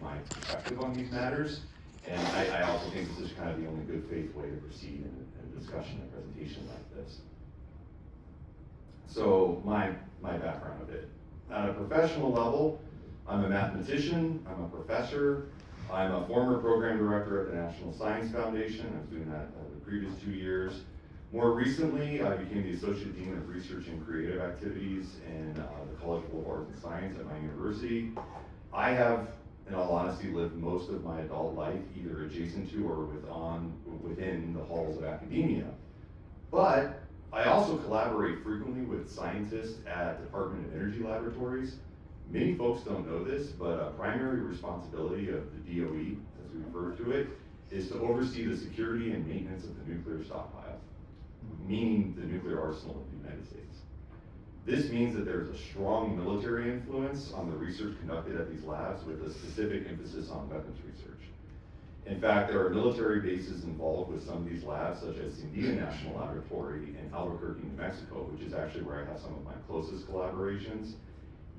my perspective on these matters. And I also think this is kind of the only good faith way to proceed in a discussion, a presentation like this. So my background a bit. At a professional level, I'm a mathematician, I'm a professor, I'm a former program director at the National Science Foundation. I was doing that the previous 2 years. More recently, I became the Associate Dean of Research and Creative Activities in the College of Arts and Science at my university. I have, in all honesty, lived most of my adult life either adjacent to or within the halls of academia. But I also collaborate frequently with scientists at Department of Energy laboratories. Many folks don't know this, but a primary responsibility of the DOE, as we refer to it, is to oversee the security and maintenance of the nuclear stockpile, meaning the nuclear arsenal of the United States. This means that there's a strong military influence on the research conducted at these labs with a specific emphasis on weapons research. In fact, there are military bases involved with some of these labs, such as Sandia National Laboratory in Albuquerque, New Mexico, which is actually where I have some of my closest collaborations.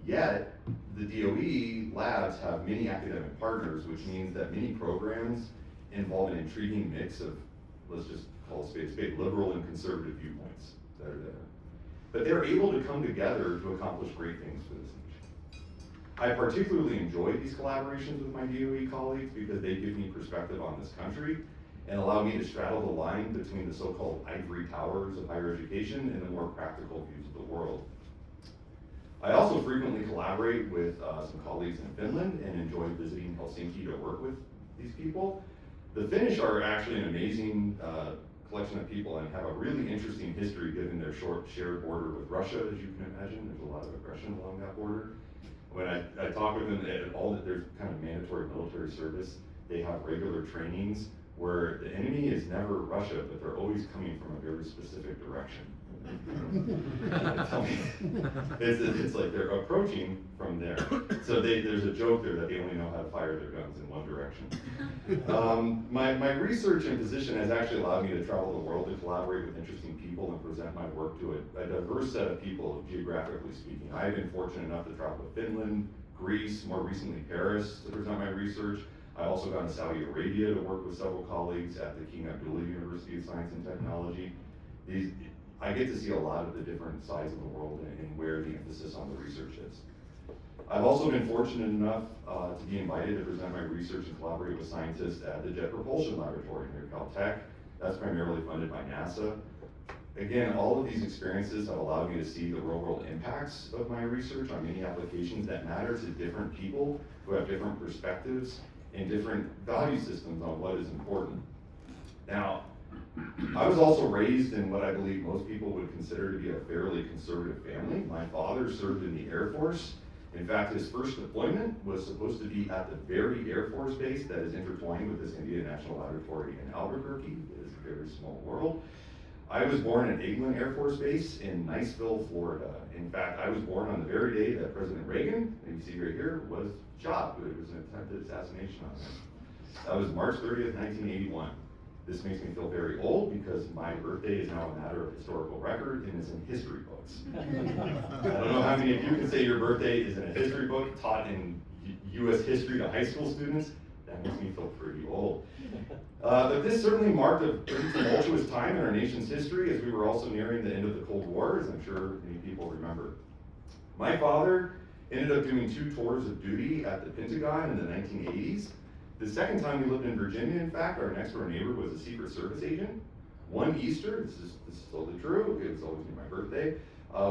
Yet, the DOE labs have many academic partners, which means that many programs involve an intriguing mix of, let's just call a spade a spade, liberal and conservative viewpoints that are there. But they're able to come together to accomplish great things for this nation. I particularly enjoy these collaborations with my DOE colleagues because they give me perspective on this country and allow me to straddle the line between the so-called ivory towers of higher education and the more practical views of the world. I also frequently collaborate with some colleagues in Finland and enjoy visiting Helsinki to work with these people. The Finnish are actually an amazing collection of people and have a really interesting history given their short shared border with Russia, as you can imagine. There's a lot of aggression along that border. When I talk with them, there's kind of mandatory military service. They have regular trainings where the enemy is never Russia, but they're always coming from a very specific direction. Tell me, it's like they're approaching from there. So there's a joke there that they only know how to fire their guns in one direction. My research and position has actually allowed me to travel the world to collaborate with interesting people and present my work to a diverse set of people, geographically speaking. I've been fortunate enough to travel to Finland, Greece, more recently Paris to present my research. I've also gone to Saudi Arabia to work with several colleagues at the King Abdullah University of Science and Technology. I get to see a lot of the different sides of the world and where the emphasis on the research is. I've also been fortunate enough to be invited to present my research and collaborate with scientists at the Jet Propulsion Laboratory near Caltech. That's primarily funded by NASA. Again, all of these experiences have allowed me to see the real-world impacts of my research on many applications that matter to different people who have different perspectives and different value systems on what is important. Now, I was also raised in what I believe most people would consider to be a fairly conservative family. My father served in the Air Force. In fact, his first deployment was supposed to be at the very Air Force base that is intertwined with this Sandia National Laboratory in Albuquerque. It is a very small world. I was born at Eglin Air Force Base in Niceville, Florida. In fact, I was born on the very day that President Reagan, that you see right here, was shot. It was an attempted assassination on him. That was March 30th, 1981. This makes me feel very old because my birthday is now a matter of historical record and is in history books. I don't know how many of you can say your birthday is in a history book taught in U.S. history to high school students. That makes me feel pretty old. But this certainly marked a pretty tumultuous time in our nation's history as we were also nearing the end of the Cold War, as I'm sure many people remember. My father ended up doing 2 tours of duty at the Pentagon in the 1980s. The second time we lived in Virginia, in fact, our next door neighbor was a Secret Service agent. One Easter, this is totally true, it was always near my birthday,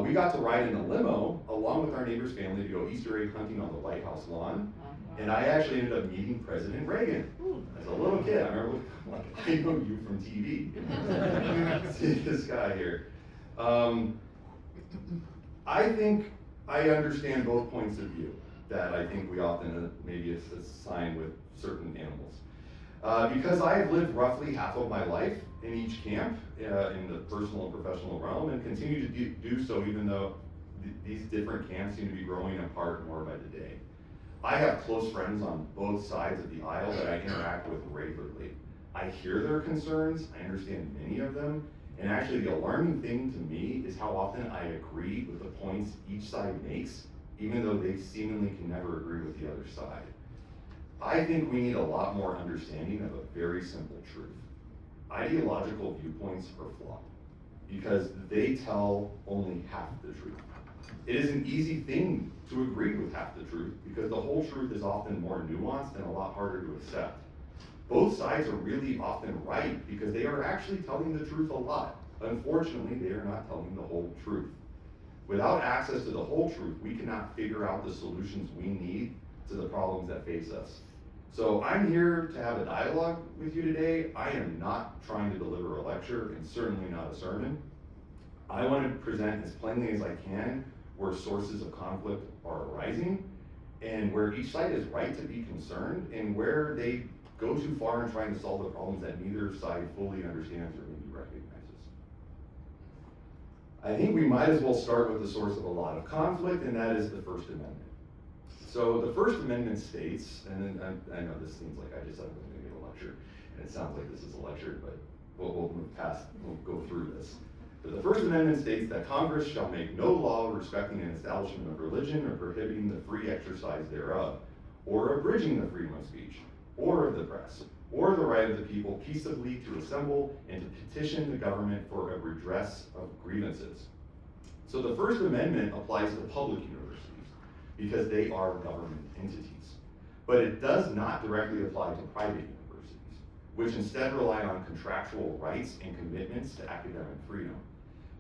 we got to ride in a limo along with our neighbor's family to go Easter egg hunting on the White House lawn. And I actually ended up meeting President Reagan. As a little kid, I remember, like, I know you from TV. See this guy here. I think I understand both points of view that I think we often maybe assign with certain animals. Because I have lived roughly half of my life in each camp in the personal and professional realm and continue to do so even though these different camps seem to be growing apart more by the day. I have close friends on both sides of the aisle that I interact with regularly. I hear their concerns, I understand many of them, and actually the alarming thing to me is how often I agree with the points each side makes, even though they seemingly can never agree with the other side. I think we need a lot more understanding of a very simple truth. Ideological viewpoints are flawed because they tell only half the truth. It is an easy thing to agree with half the truth because the whole truth is often more nuanced and a lot harder to accept. Both sides are really often right because they are actually telling the truth a lot. Unfortunately, they are not telling the whole truth. Without access to the whole truth, we cannot figure out the solutions we need to the problems that face us. So I'm here to have a dialogue with you today. I am not trying to deliver a lecture and certainly not a sermon. I want to present as plainly as I can where sources of conflict are arising and where each side is right to be concerned and where they go too far in trying to solve the problems that neither side fully understands or maybe recognizes. I think we might as well start with the source of a lot of conflict, and that is the First Amendment. So the First Amendment states, and then I know this seems like I just said I'm going to give a lecture, and it sounds like this is a lecture, but we'll go through this. But the First Amendment states that Congress shall make no law respecting an establishment of religion or prohibiting the free exercise thereof, or abridging the freedom of speech, or of the press, or the right of the people peaceably to assemble and to petition the government for a redress of grievances. So the First Amendment applies to public universities because they are government entities. But it does not directly apply to private universities, which instead rely on contractual rights and commitments to academic freedom.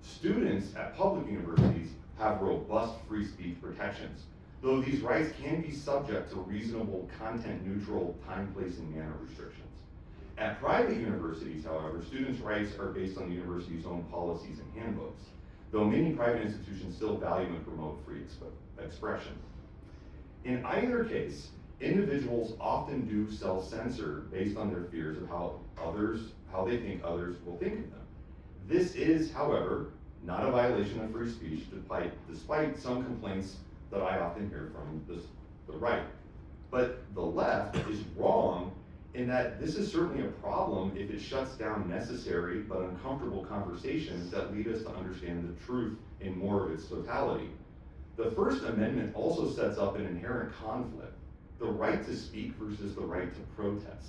Students at public universities have robust free speech protections, though these rights can be subject to reasonable content-neutral time, place, and manner restrictions. At private universities, however, students' rights are based on the university's own policies and handbooks, though many private institutions still value and promote free expression. In either case, individuals often do self-censor based on their fears of how they think others will think of them. This is, however, not a violation of free speech, despite some complaints that I often hear from the right. But the left is wrong in that this is certainly a problem if it shuts down necessary but uncomfortable conversations that lead us to understand the truth in more of its totality. The First Amendment also sets up an inherent conflict, the right to speak versus the right to protest.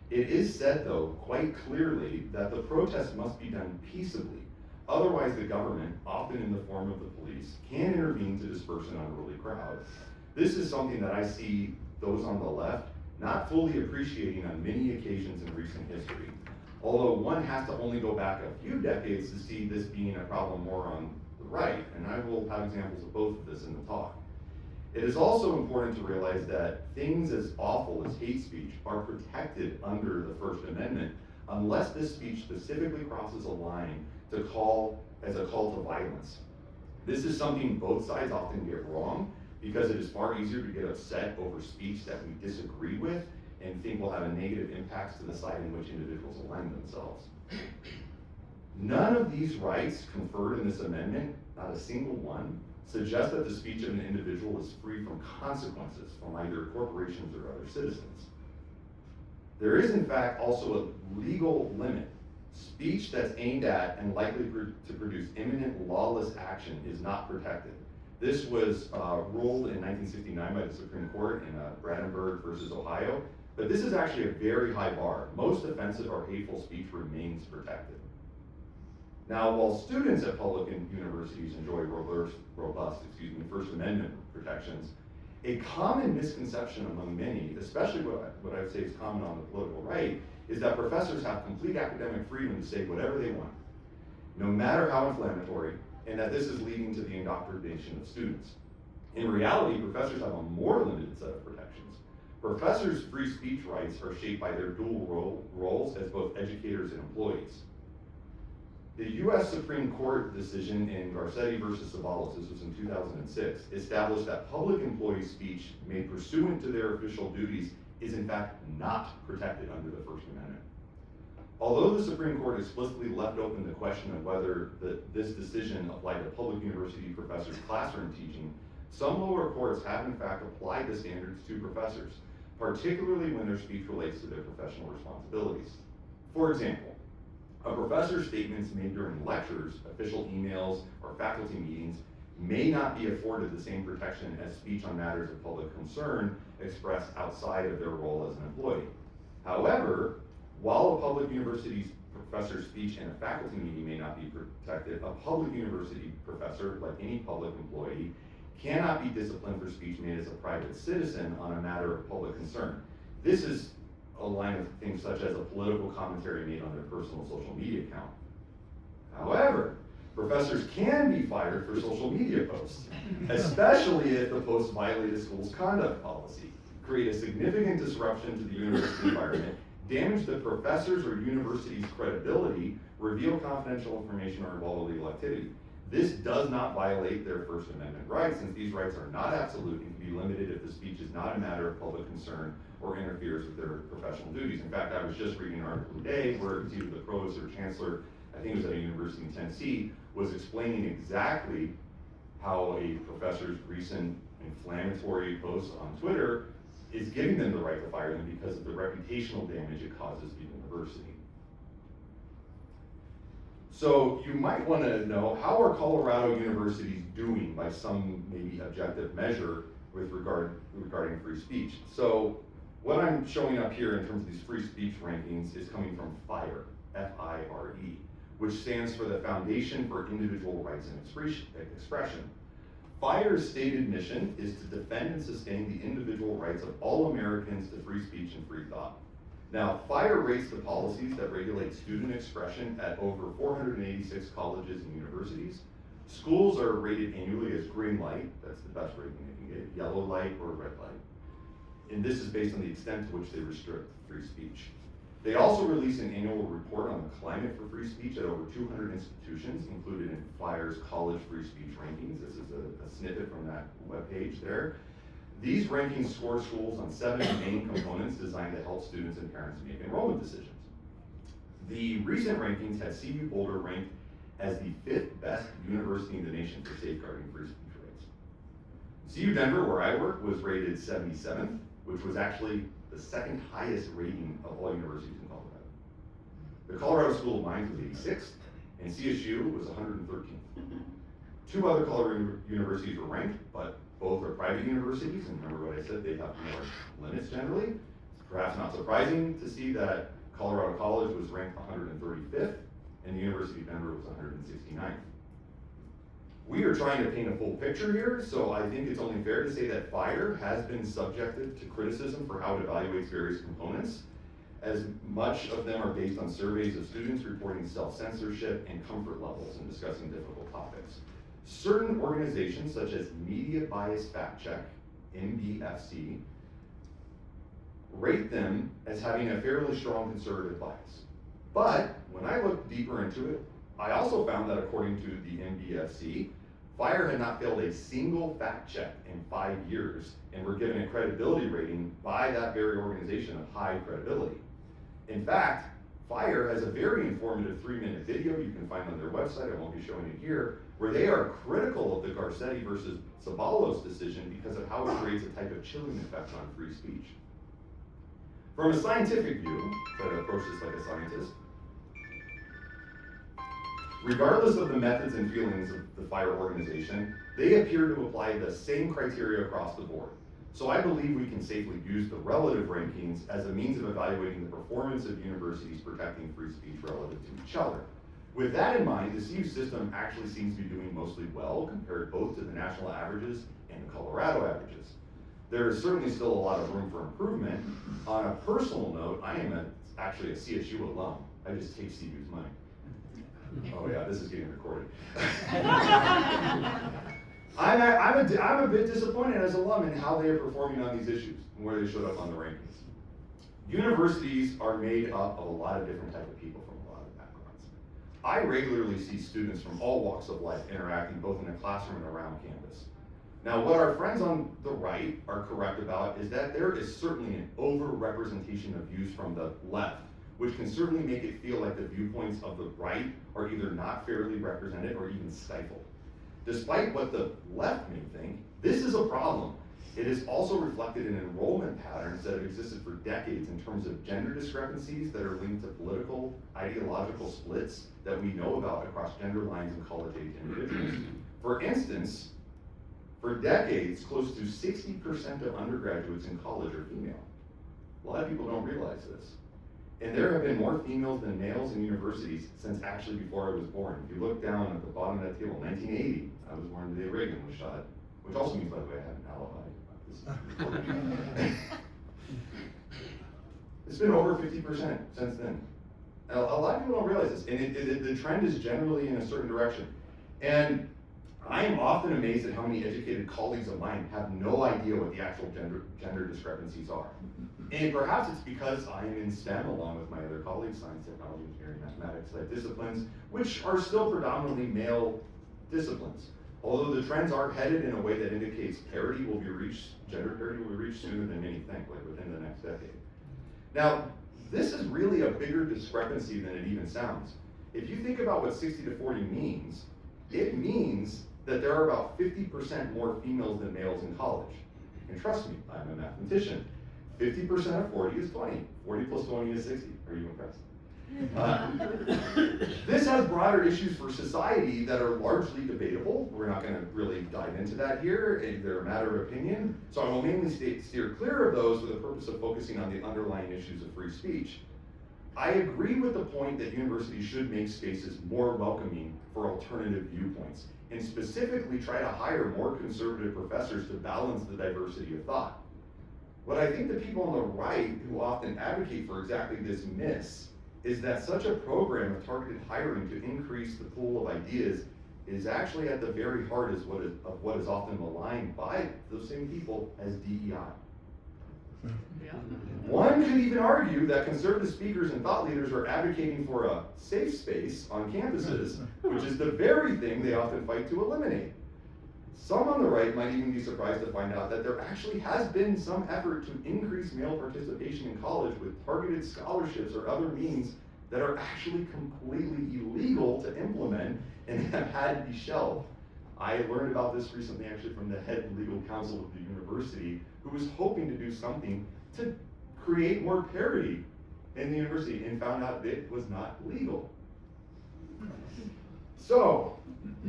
It is said, though, quite clearly that the protest must be done peaceably. Otherwise, the government, often in the form of the police, can intervene to disperse an unruly crowd. This is something that I see those on the left not fully appreciating on many occasions in recent history. Although one has to only go back a few decades to see this being a problem more on the right, and I will have examples of both of this in the talk. It is also important to realize that things as awful as hate speech are protected under the First Amendment unless this speech specifically crosses a line to call as a call to violence. This is something both sides often get wrong because it is far easier to get upset over speech that we disagree with and think will have a negative impact to the side in which individuals align themselves. None of these rights conferred in this amendment, not a single one, suggests that the speech of an individual is free from consequences from either corporations or other citizens. There is, in fact, also a legal limit. Speech that's aimed at and likely to produce imminent lawless action is not protected. This was ruled in 1969 by the Supreme Court in Brandenburg versus Ohio, but this is actually a very high bar. Most offensive or hateful speech remains protected. Now, while students at public universities enjoy robust First Amendment protections, a common misconception among many, especially what I would say is common on the political right, is that professors have complete academic freedom to say whatever they want, no matter how inflammatory, and that this is leading to the indoctrination of students. In reality, professors have a more limited set of protections. Professors' free speech rights are shaped by their dual roles as both educators and employees. The U.S. Supreme Court decision in Garcetti versus Savalas, this was in 2006, established that public employee speech made pursuant to their official duties is in fact not protected under the First Amendment. Although the Supreme Court explicitly left open the question of whether this decision applied to public university professors' classroom teaching, some lower courts have in fact applied the standards to professors, particularly when their speech relates to their professional responsibilities. For example, a professor's statements made during lectures, official emails, or faculty meetings may not be afforded the same protection as speech on matters of public concern expressed outside of their role as an employee. However, while a public university's professor's speech in a faculty meeting may not be protected, a public university professor, like any public employee, cannot be disciplined for speech made as a private citizen on a matter of public concern. This is a line of things such as a political commentary made on their personal social media account. However, professors can be fired for social media posts, especially if the posts violate a school's conduct policy, create a significant disruption to the university environment, damage the professor's or university's credibility, reveal confidential information, or involve illegal activity. This does not violate their First Amendment rights, since these rights are not absolute and can be limited if the speech is not a matter of public concern or interferes with their professional duties. In fact, I was just reading an article today where either the provost or chancellor, I think it was at a university in Tennessee, was explaining exactly how a professor's recent inflammatory post on Twitter is giving them the right to fire them because of the reputational damage it causes the university. So you might want to know, how are Colorado universities doing by some maybe objective measure with regarding free speech? So what I'm showing up here in terms of these free speech rankings is coming from FIRE, F-I-R-E, which stands for the Foundation for Individual Rights and Expression. FIRE's stated mission is to defend and sustain the individual rights of all Americans to free speech and free thought. Now, FIRE rates the policies that regulate student expression at over 486 colleges and universities. Schools are rated annually as green light, that's the best rating they can get, yellow light, or red light. And this is based on the extent to which they restrict free speech. They also release an annual report on the climate for free speech at over 200 institutions, included in FIRE's College Free Speech Rankings. This is a snippet from that webpage there. These rankings score schools on 7 main components designed to help students and parents make enrollment decisions. The recent rankings had CU Boulder ranked as the 5th best university in the nation for safeguarding free speech rights. CU Denver, where I work, was rated 77th, which was actually the 2nd highest rating of all universities in Colorado. The Colorado School of Mines was 86th, and CSU was 113th. 2 other Colorado universities were ranked, but both are private universities, and remember what I said, they have more limits generally. It's perhaps not surprising to see that Colorado College was ranked 135th, and the University of Denver was 169th. We are trying to paint a full picture here, so I think it's only fair to say that FIRE has been subjected to criticism for how it evaluates various components, as much of them are based on surveys of students reporting self-censorship and comfort levels in discussing difficult topics. Certain organizations, such as Media Bias Fact Check, MBFC, rate them as having a fairly strong conservative bias. But when I looked deeper into it, I also found that according to the MBFC, FIRE had not failed a single fact check in 5 years and were given a credibility rating by that very organization of high credibility. In fact, FIRE has a very informative 3-minute video you can find on their website, I won't be showing it here, where they are critical of the Garcetti versus Zaballos decision because of how it creates a type of chilling effect on free speech. From a scientific view, try to approach this like a scientist, regardless of the methods and feelings of the FIRE organization, they appear to apply the same criteria across the board. So I believe we can safely use the relative rankings as a means of evaluating the performance of universities protecting free speech relative to each other. With that in mind, the CU system actually seems to be doing mostly well compared both to the national averages and the Colorado averages. There is certainly still a lot of room for improvement. On a personal note, I am actually a CSU alum. I just take CU's money. Oh yeah, this is getting recorded. I'm a bit disappointed as an alum in how they are performing on these issues and where they showed up on the rankings. Universities are made up of a lot of different types of people from a lot of backgrounds. I regularly see students from all walks of life interacting both in the classroom and around campus. Now, what our friends on the right are correct about is that there is certainly an over-representation of views from the left, which can certainly make it feel like the viewpoints of the right are either not fairly represented or even stifled. Despite what the left may think, this is a problem. It is also reflected in enrollment patterns that have existed for decades in terms of gender discrepancies that are linked to political, ideological splits that we know about across gender lines and college-age individuals. For instance, for decades, close to 60% of undergraduates in college are female. A lot of people don't realize this. And there have been more females than males in universities since actually before I was born. If you look down at the bottom of that table, 1980, I was born the day Reagan was shot, which also means, by the way, I have an alibi. This is important. It's been over 50% since then. A lot of people don't realize this, and the trend is generally in a certain direction. And I am often amazed at how many educated colleagues of mine have no idea what the actual gender discrepancies are. And perhaps it's because I am in STEM along with my other colleagues, science, technology, engineering, mathematics, type disciplines, which are still predominantly male disciplines. Although the trends are headed in a way that indicates parity will be reached, gender parity will be reached sooner than many think, like within the next decade. Now, this is really a bigger discrepancy than it even sounds. If you think about what 60 to 40 means, it means that there are about 50% more females than males in college. And trust me, I'm a mathematician. 50% of 40 is 20. 40 plus 20 is 60. Are you impressed? This has broader issues for society that are largely debatable. We're not going to really dive into that here. They're a matter of opinion. So I will mainly steer clear of those for the purpose of focusing on the underlying issues of free speech. I agree with the point that universities should make spaces more welcoming for alternative viewpoints, and specifically try to hire more conservative professors to balance the diversity of thought. What I think the people on the right who often advocate for exactly this miss is that such a program of targeted hiring to increase the pool of ideas is actually at the very heart of what is often maligned by those same people as DEI. Yeah. One could even argue that conservative speakers and thought leaders are advocating for a safe space on campuses, which is the very thing they often fight to eliminate. Some on the right might even be surprised to find out that there actually has been some effort to increase male participation in college with targeted scholarships or other means that are actually completely illegal to implement and have had to be shelved. I learned about this recently actually from the head legal counsel of the university, who was hoping to do something to create more parity in the university and found out it was not legal. So,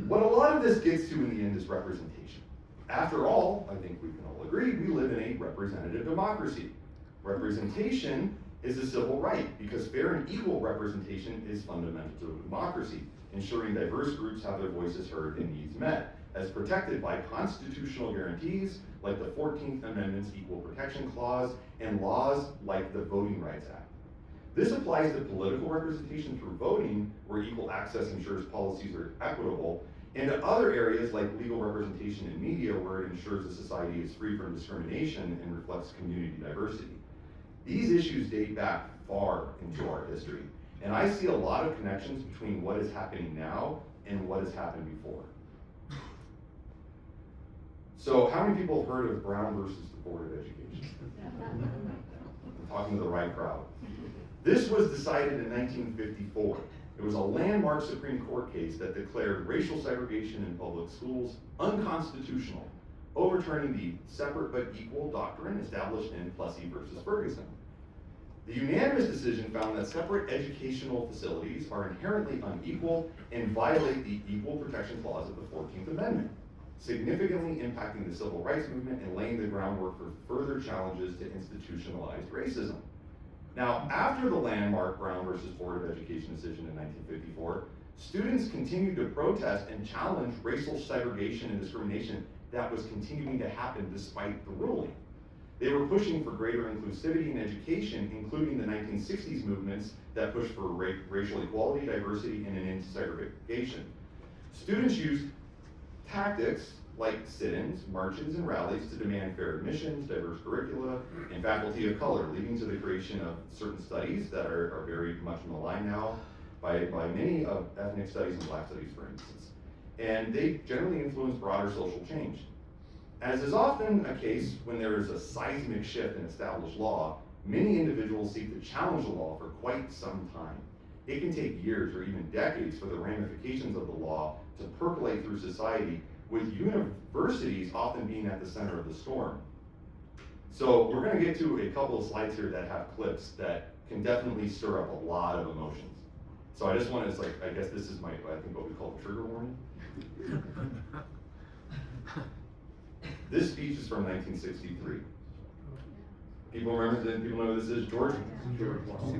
what a lot of this gets to in the end is representation. After all, I think we can all agree, we live in a representative democracy. Representation is a civil right because fair and equal representation is fundamental to democracy, ensuring diverse groups have their voices heard and needs met, as protected by constitutional guarantees like the 14th Amendment's Equal Protection Clause and laws like the Voting Rights Act. This applies to political representation through voting, where equal access ensures policies are equitable, and to other areas like legal representation in media, where it ensures a society is free from discrimination and reflects community diversity. These issues date back far into our history, and I see a lot of connections between what is happening now and what has happened before. So how many people have heard of Brown versus the Board of Education? I'm talking to the right crowd. This was decided in 1954. It was a landmark Supreme Court case that declared racial segregation in public schools unconstitutional, overturning the separate but equal doctrine established in Plessy versus Ferguson. The unanimous decision found that separate educational facilities are inherently unequal and violate the Equal Protection Clause of the 14th Amendment, significantly impacting the civil rights movement and laying the groundwork for further challenges to institutionalized racism. Now, after the landmark Brown versus Board of Education decision in 1954, students continued to protest and challenge racial segregation and discrimination that was continuing to happen despite the ruling. They were pushing for greater inclusivity in education, including the 1960s movements that pushed for racial equality, diversity, and an end to segregation. Students used tactics like sit-ins, marches, and rallies to demand fair admissions, diverse curricula, and faculty of color, leading to the creation of certain studies that are very much maligned now by many of ethnic studies and black studies, for instance. And they generally influence broader social change. As is often a case when there is a seismic shift in established law, many individuals seek to challenge the law for quite some time. It can take years or even decades for the ramifications of the law to percolate through society, with universities often being at the center of the storm. So we're going to get to a couple of slides here that have clips that can definitely stir up a lot of emotions. So I just want to, I guess this is I think what we call a trigger warning. This speech is from 1963. People remember that? People know who this is? George.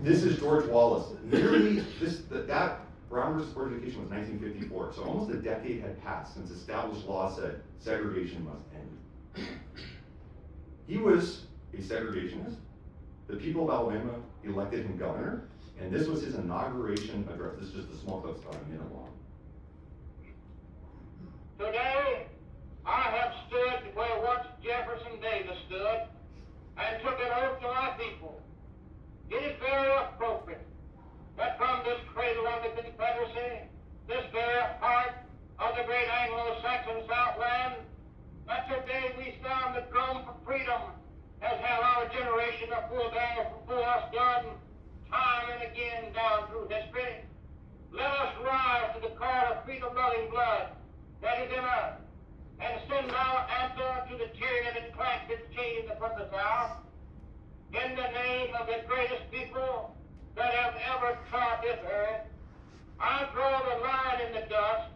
This is George Wallace. Nearly that Brown versus Board of Education was 1954. So almost a decade had passed since established law said segregation must end. He was a segregationist. The people of Alabama elected him governor, and this was his inauguration address. This is just a small clip, about a minute long. Today, I have stood where once Jefferson Davis stood and took an oath to my people. It is very appropriate that from this cradle of the Confederacy, this very heart of the great Anglo-Saxon Southland, that today we sound the drum for freedom, as have our generation of forebears before us done time and again down through history. Let us rise to the call of freedom-loving blood that is in us, and send our answer to the tyranny that clanks its chains upon the South. In the name of the greatest people that have ever trod this earth, I draw the line in the dust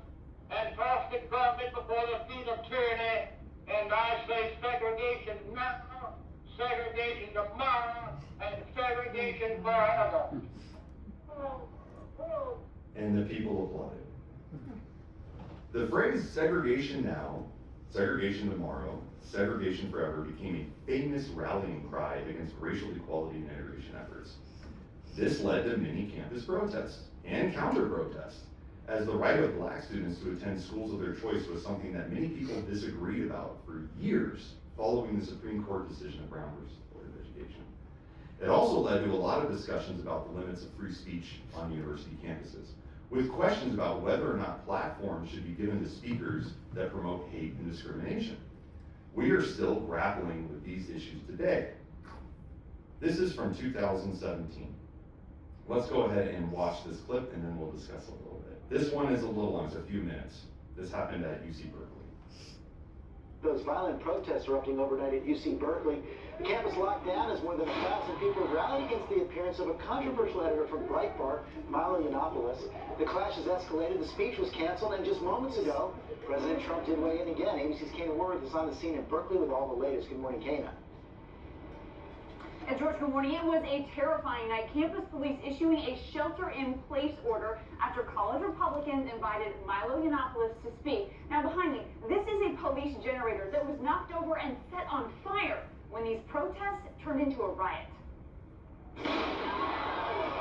and toss the gauntlet before the feet of tyranny, and I say segregation now, segregation tomorrow, and segregation forever. And the people applauded. The phrase segregation now, segregation tomorrow, segregation forever became a famous rallying cry against racial equality and integration efforts. This led to many campus protests and counter-protests, as the right of black students to attend schools of their choice was something that many people disagreed about for years following the Supreme Court decision of Brown versus Board of Education. It also led to a lot of discussions about the limits of free speech on university campuses, with questions about whether or not platforms should be given to speakers that promote hate and discrimination. We are still grappling with these issues today. This is from 2017. Let's go ahead and watch this clip, and then we'll discuss a little bit. This one is a little long, it's a few minutes. This happened at UC Berkeley. Those violent protests erupting overnight at UC Berkeley. The campus locked down as more than 1,000 people rallied against the appearance of a controversial editor from Breitbart, Milo Yiannopoulos. The clash has escalated, the speech was canceled, and just moments ago, President Trump did weigh in again. ABC's Kana Warwick is on the scene in Berkeley with all the latest. Good morning, Kana. And George, good morning. It was a terrifying night. Campus police issuing a shelter-in-place order after college Republicans invited Milo Yiannopoulos to speak. Now behind me, this is a police generator that was knocked over and set on fire when these protests turned into a riot.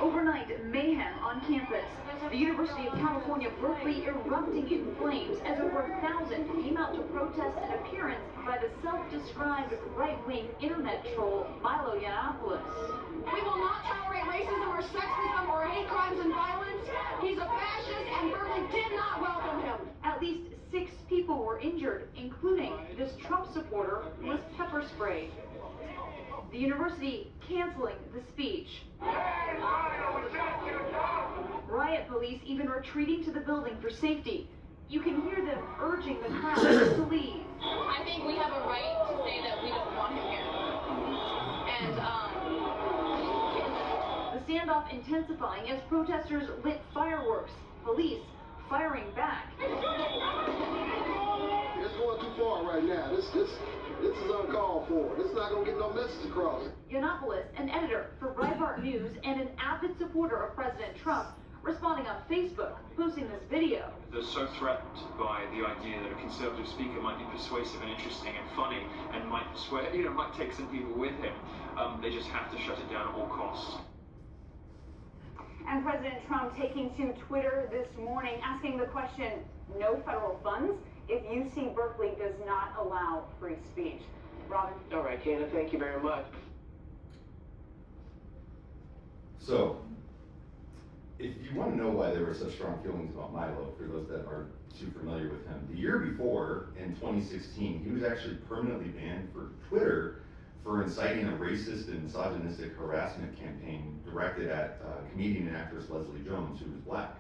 Overnight mayhem on campus. The University of California, Berkeley erupting in flames as over 1,000 came out to protest an appearance by the self-described right-wing internet troll Milo Yiannopoulos. We will not tolerate racism or sexism or hate crimes and violence. He's a fascist and Berkeley did not welcome him. At least 6 people were injured, including this Trump supporter who was pepper sprayed. The university canceling the speech. Riot police even retreating to the building for safety. You can hear them urging the crowd to leave. I think we have a right to say that we don't want him here. And The standoff intensifying as protesters lit fireworks. Police firing back. It's going too far right now. This is uncalled for. This is not going to get no message across. Yiannopoulos, an editor for Breitbart News and an avid supporter of President Trump, responding on Facebook, posting this video. They're so threatened by the idea that a conservative speaker might be persuasive and interesting and funny and might take some people with him. They just have to shut it down at all costs. And President Trump taking to Twitter this morning, asking the question, no federal funds if UC Berkeley does not allow free speech. Robin? All right, Kana, thank you very much. So, if you want to know why there were such strong feelings about Milo, for those that aren't too familiar with him, the year before, in 2016, he was actually permanently banned for Twitter for inciting a racist and misogynistic harassment campaign directed at comedian and actress Leslie Jones, who was black.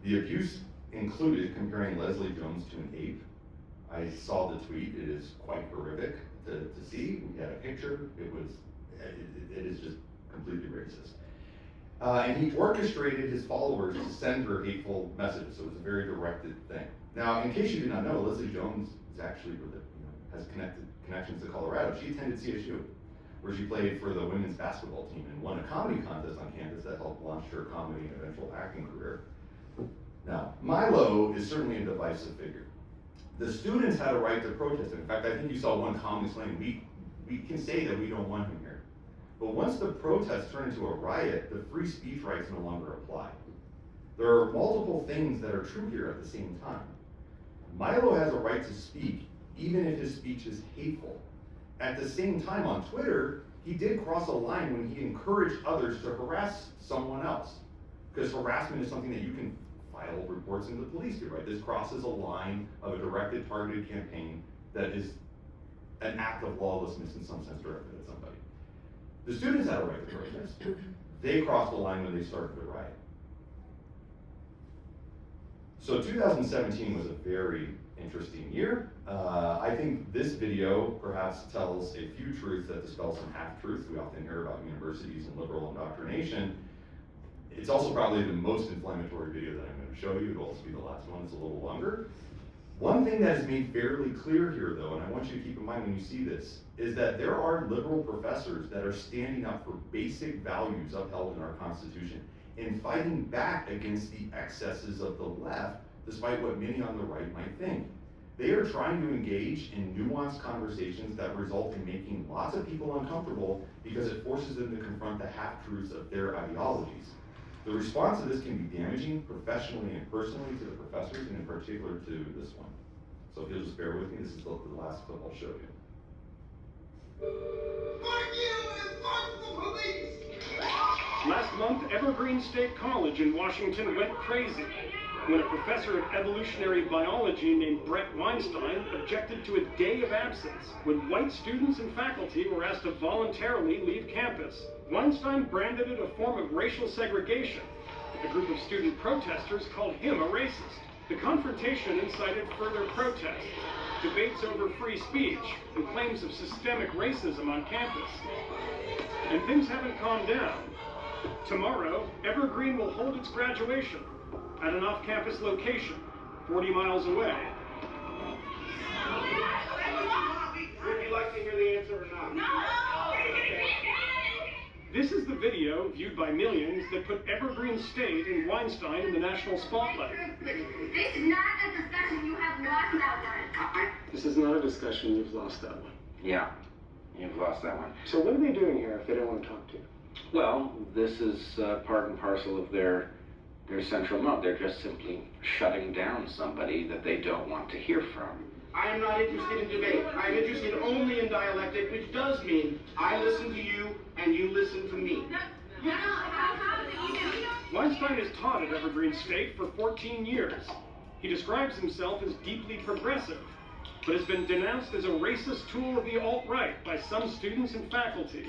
The abuse included comparing Leslie Jones to an ape. I saw the tweet. It is quite horrific to see. We had a picture. It is just completely racist. And he orchestrated his followers to send her hateful messages, so it was a very directed thing. Now, in case you did not know, Leslie Jones is actually has connections to Colorado. She attended CSU, where she played for the women's basketball team and won a comedy contest on campus that helped launch her comedy and eventual acting career. Now, Milo is certainly a divisive figure. The students had a right to protest. In fact, I think you saw one calmly saying, we can say that we don't want him here. But once the protests turn into a riot, the free speech rights no longer apply. There are multiple things that are true here at the same time. Milo has a right to speak, even if his speech is hateful. At the same time, on Twitter, he did cross a line when he encouraged others to harass someone else. Because harassment is something that you can file reports into the police do, right? This crosses a line of a directed, targeted campaign that is an act of lawlessness in some sense directed at somebody. The students had a right to protest. They crossed the line when they started the riot. So 2017 was a very interesting year. I think this video perhaps tells a few truths that dispel some half-truths we often hear about universities and liberal indoctrination. It's also probably the most inflammatory video that I'm going to show you. It'll also be the last one. It's a little longer. One thing that is made fairly clear here, though, and I want you to keep in mind when you see this, is that there are liberal professors that are standing up for basic values upheld in our Constitution and fighting back against the excesses of the left, despite what many on the right might think. They are trying to engage in nuanced conversations that result in making lots of people uncomfortable because it forces them to confront the half-truths of their ideologies. The response to this can be damaging professionally and personally to the professors, and in particular to this one. So if you'll just bear with me, this is the last clip I'll show you. Fuck you and fuck the police! Last month, Evergreen State College in Washington went crazy when a professor of evolutionary biology named Brett Weinstein objected to a day of absence when white students and faculty were asked to voluntarily leave campus. Weinstein branded it a form of racial segregation. A group of student protesters called him a racist. The confrontation incited further protests, debates over free speech, and claims of systemic racism on campus. And things haven't calmed down. Tomorrow, Evergreen will hold its graduation at an off-campus location, 40 miles away. Would you like to hear the answer or not? No! This is the video, viewed by millions, that put Evergreen State and Weinstein in the national spotlight. This is not a discussion. You have lost that one. This is not a discussion. You've lost that one. Yeah, you've lost that one. So what are they doing here if they don't want to talk to you? Well, this is part and parcel of their central mode. They're just simply shutting down somebody that they don't want to hear from. I am not interested in debate. I am interested only in dialectic, which does mean I listen to you and you listen to me. Weinstein has taught at Evergreen State for 14 years. He describes himself as deeply progressive, but has been denounced as a racist tool of the alt-right by some students and faculty.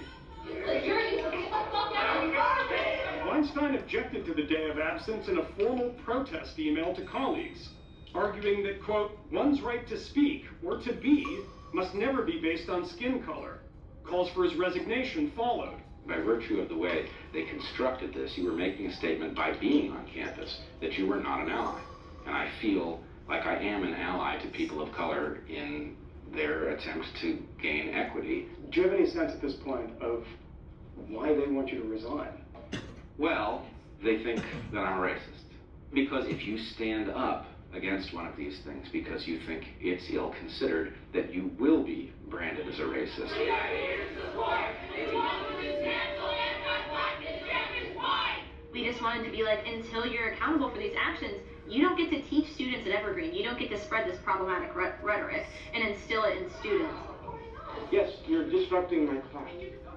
Weinstein objected to the day of absence in a formal protest email to colleagues, arguing that, quote, one's right to speak or to be must never be based on skin color. Calls for his resignation followed. By virtue of the way they constructed this, you were making a statement by being on campus that you were not an ally. And I feel like I am an ally to people of color in their attempts to gain equity. Do you have any sense at this point of why they want you to resign? Well, they think that I'm a racist. Because if you stand up against one of these things because you think it's ill-considered, that you will be branded as a racist. We just wanted to be like, until you're accountable for these actions, you don't get to teach students at Evergreen. You don't get to spread this problematic rhetoric and instill it in students. Yes, you're disrupting my class.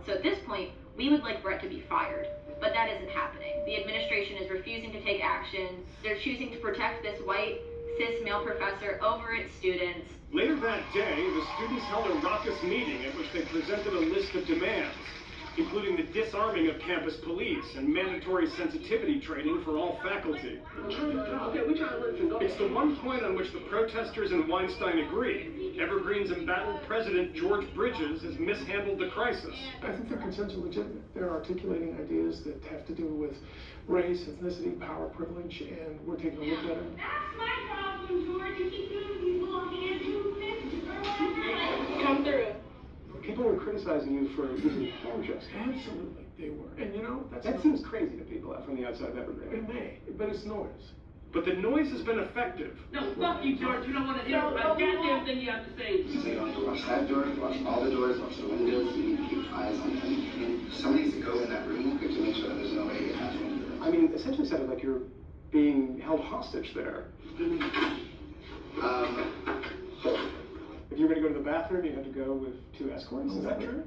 So at this point, we would like Brett to be fired, but that isn't happening. The administration is refusing to take action. They're choosing to protect this white, cis male professor over its students. Later that day, the students held a raucous meeting at which they presented a list of demands, including the disarming of campus police and mandatory sensitivity training for all faculty. It's the one point on which the protesters and Weinstein agree. Evergreen's embattled president, George Bridges, has mishandled the crisis. I think their concerns are legitimate. They're articulating ideas that have to do with race, ethnicity, power, privilege, and we're taking a look at it. That's my problem. Come through. People were criticizing you for using horn gestures. Absolutely, they were. And you know, That seems crazy to people from the outside of Evergreen. It may, but it's noise. But the noise has been effective. No, fuck you, George. You don't want to hear a goddamn thing you have to say. So you don't have to watch that door, watch all the doors, watch the windows, you need to keep eyes on them. And somebody needs to go in that room to make sure that there's no way to get past them. I mean, essentially sounded like you're being held hostage there. If you were going to go to the bathroom, you had to go with 2 escorts. Is that true?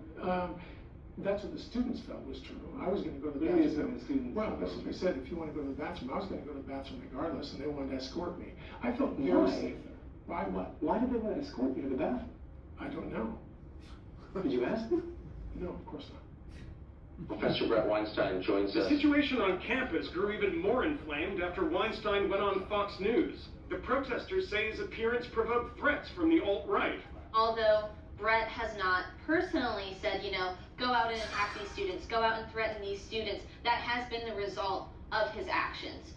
That's what the students felt was true. I was going to go to the What do you bathroom. mean the students? Well, that's what they said. If you want to go to the bathroom, I was going to go to the bathroom regardless, and they wanted to escort me. I felt very Why? safe there. Why what? Why did they want to escort you to the bathroom? I don't know. Did you ask them? No, of course not. Professor Brett Weinstein joins The us. situation on campus grew even more inflamed after Weinstein went on Fox News. The protesters say his appearance provoked threats from the alt-right. Although Brett has not personally said, go out and attack these students, go out and threaten these students, that has been the result of his actions.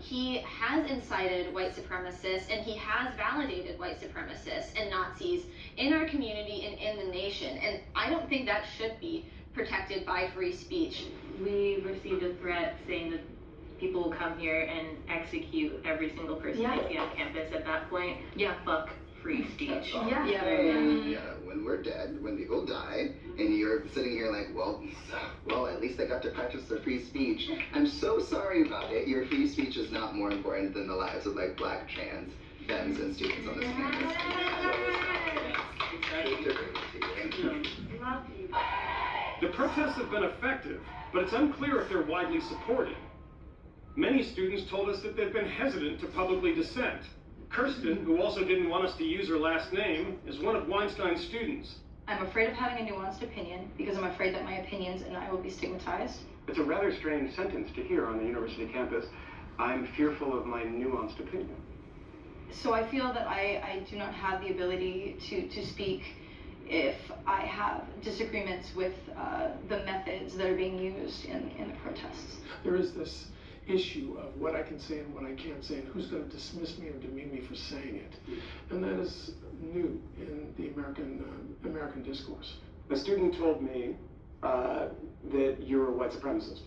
He has incited white supremacists, and he has validated white supremacists and Nazis in our community and in the nation. And I don't think that should be protected by free speech. We received a threat saying that people will come here and execute every single person they see on campus. At that point, fuck free speech. When we're dead, when people die, and you're sitting here like, well, at least they got to practice their free speech. I'm so sorry about it. Your free speech is not more important than the lives of like black, trans, femmes, and students on this campus. The protests have been effective, but it's unclear if they're widely supported. Many students told us that they've been hesitant to publicly dissent. Kirsten, who also didn't want us to use her last name, is one of Weinstein's students. I'm afraid of having a nuanced opinion because I'm afraid that my opinions and I will be stigmatized. It's a rather strange sentence to hear on the university campus. I'm fearful of my nuanced opinion. So I feel that I do not have the ability to speak if I have disagreements with the methods that are being used in the protests. There is this issue of what I can say and what I can't say, and who's going to dismiss me or demean me for saying it. And that is new in the American discourse. A student told me that you're a white supremacist.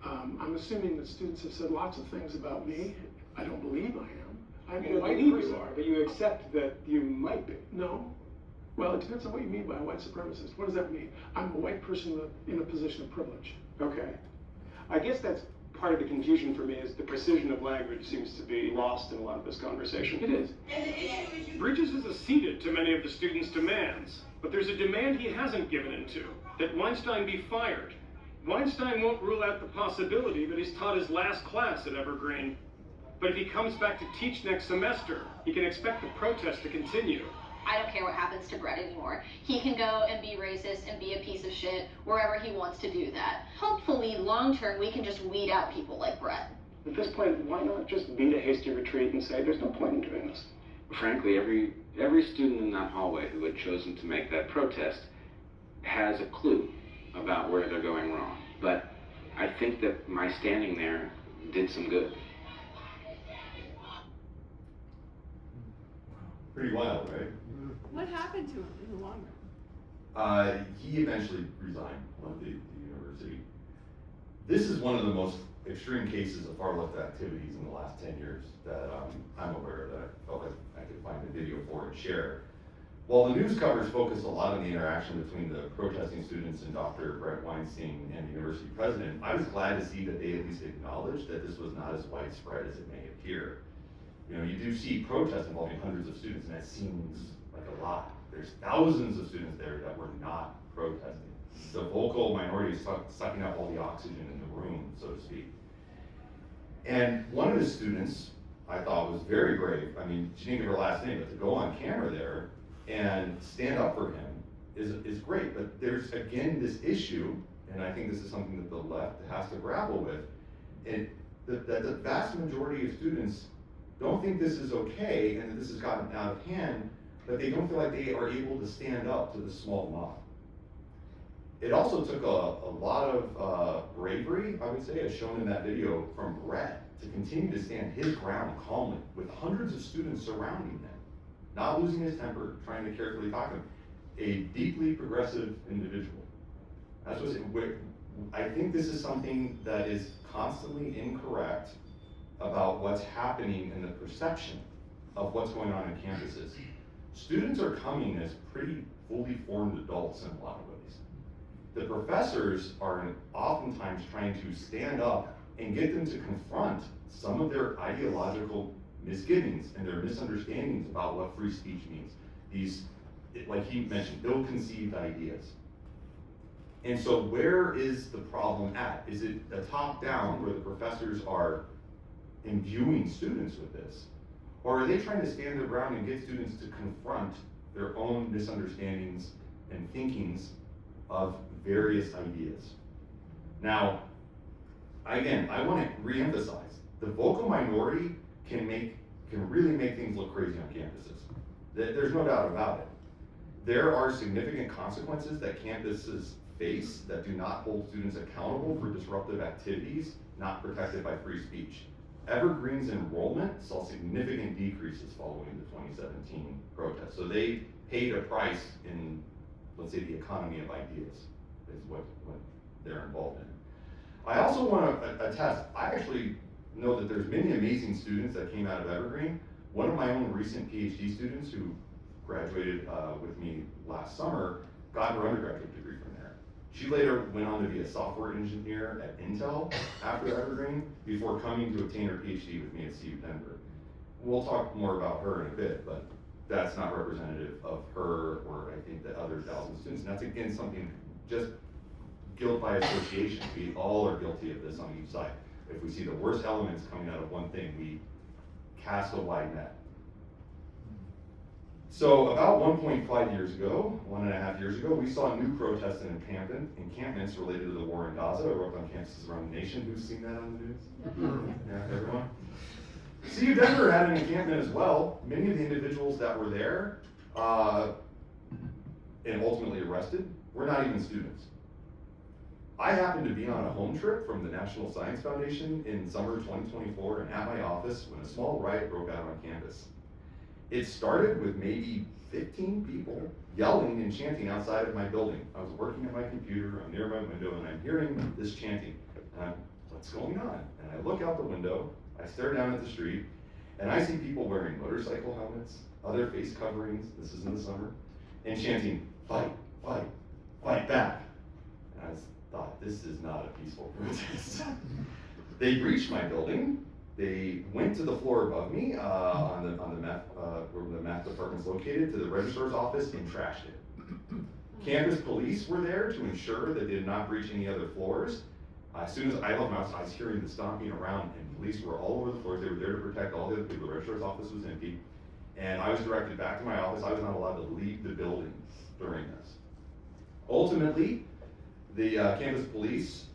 I'm assuming that students have said lots of things about me. I don't believe I am. I'm You a white believe person. you are, but you accept that you might be. No. Well, it depends on what you mean by a white supremacist. What does that mean? I'm a white person in a position of privilege. Okay. I guess that's part of the confusion for me is the precision of language seems to be lost in a lot of this conversation. It is. Bridges has acceded to many of the students' demands, but there's a demand he hasn't given into, that Weinstein be fired. Weinstein won't rule out the possibility that he's taught his last class at Evergreen. But if he comes back to teach next semester, he can expect the protest to continue. I don't care what happens to Brett anymore. He can go and be racist and be a piece of shit wherever he wants to do that. Hopefully, long term, we can just weed out people like Brett. At this point, why not just beat a hasty retreat and say there's no point in doing this? Frankly, every student in that hallway who had chosen to make that protest has a clue about where they're going wrong. But I think that my standing there did some good. Pretty wild, right? What happened to him in the long run? He eventually resigned, left the university. This is one of the most extreme cases of far left activities in the last 10 years that I'm aware of, that I felt like I could find a video for and share. While the news covers focus a lot on the interaction between the protesting students and Dr. Brett Weinstein and the university president, I was glad to see that they at least acknowledged that this was not as widespread as it may appear. You know, you do see protests involving hundreds of students, and that seems like a lot. There's thousands of students there that were not protesting. The vocal minority is sucking up all the oxygen in the room, so to speak. And one of the students, I thought, was very brave. I mean, she didn't give her last name, but to go on camera there and stand up for him is great. But there's, again, this issue, and I think this is something that the left has to grapple with, and that the vast majority of students don't think this is okay and that this has gotten out of hand, but they don't feel like they are able to stand up to the small mob. It also took a lot of bravery, I would say, as shown in that video from Brett, to continue to stand his ground calmly with hundreds of students surrounding him, not losing his temper, trying to carefully talk to him. A deeply progressive individual. That's what I think this is something that is constantly incorrect about what's happening in the perception of what's going on in campuses. Students are coming as pretty fully formed adults in a lot of ways. The professors are oftentimes trying to stand up and get them to confront some of their ideological misgivings and their misunderstandings about what free speech means. These, like he mentioned, ill-conceived ideas. And so where is the problem at? Is it a top-down where the professors are imbuing students with this? Or are they trying to stand their ground and get students to confront their own misunderstandings and thinkings of various ideas? Now, again, I want to reemphasize, the vocal minority can really make things look crazy on campuses. There's no doubt about it. There are significant consequences that campuses face that do not hold students accountable for disruptive activities not protected by free speech. Evergreen's enrollment saw significant decreases following the 2017 protests. So they paid a price in, let's say, the economy of ideas is what they're involved in. I also want to attest, I actually know that there's many amazing students that came out of Evergreen. One of my own recent PhD students who graduated with me last summer got her undergraduate degree from there. She later went on to be a software engineer at Intel after Evergreen before coming to obtain her PhD with me at CU Denver. We'll talk more about her in a bit, but that's not representative of her or I think the other 1,000 students. And that's again something just guilt by association. We all are guilty of this on each side. If we see the worst elements coming out of one thing, we cast a wide net. So about 1.5 years ago, 1.5 years ago, we saw new protests and encampments related to the war in Gaza erupt on campuses around the nation. Who's seen that on the news? Yeah, everyone? CU Denver had an encampment as well. Many of the individuals that were there and ultimately arrested were not even students. I happened to be on a home trip from the National Science Foundation in summer 2024 and at my office when a small riot broke out on campus. It started with maybe 15 people yelling and chanting outside of my building. I was working at my computer, I'm near my window, and I'm hearing this chanting. And I'm, what's going on? And I look out the window, I stare down at the street, and I see people wearing motorcycle helmets, other face coverings, this is in the summer, and chanting, fight, fight, fight back. And I thought, this is not a peaceful protest. They breached my building. They went to the floor above me on the math, where the math department's located, to the registrar's office and trashed it. Campus police were there to ensure that they did not breach any other floors. As soon as I left my office, I was hearing the stomping around, and police were all over the floors. They were there to protect all the other people. The registrar's office was empty, and I was directed back to my office. I was not allowed to leave the building during this. Ultimately, the campus police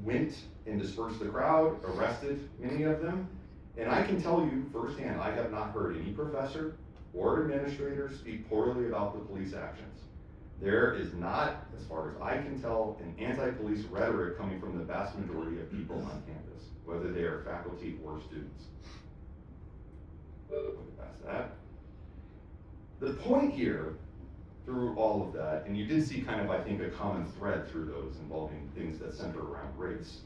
went and dispersed the crowd, arrested many of them, and I can tell you firsthand, I have not heard any professor or administrator speak poorly about the police actions. There is not, as far as I can tell, an anti-police rhetoric coming from the vast majority of people on campus, whether they are faculty or students. Look past that. The point here, through all of that, and you did see kind of, I think, a common thread through those involving things that center around race,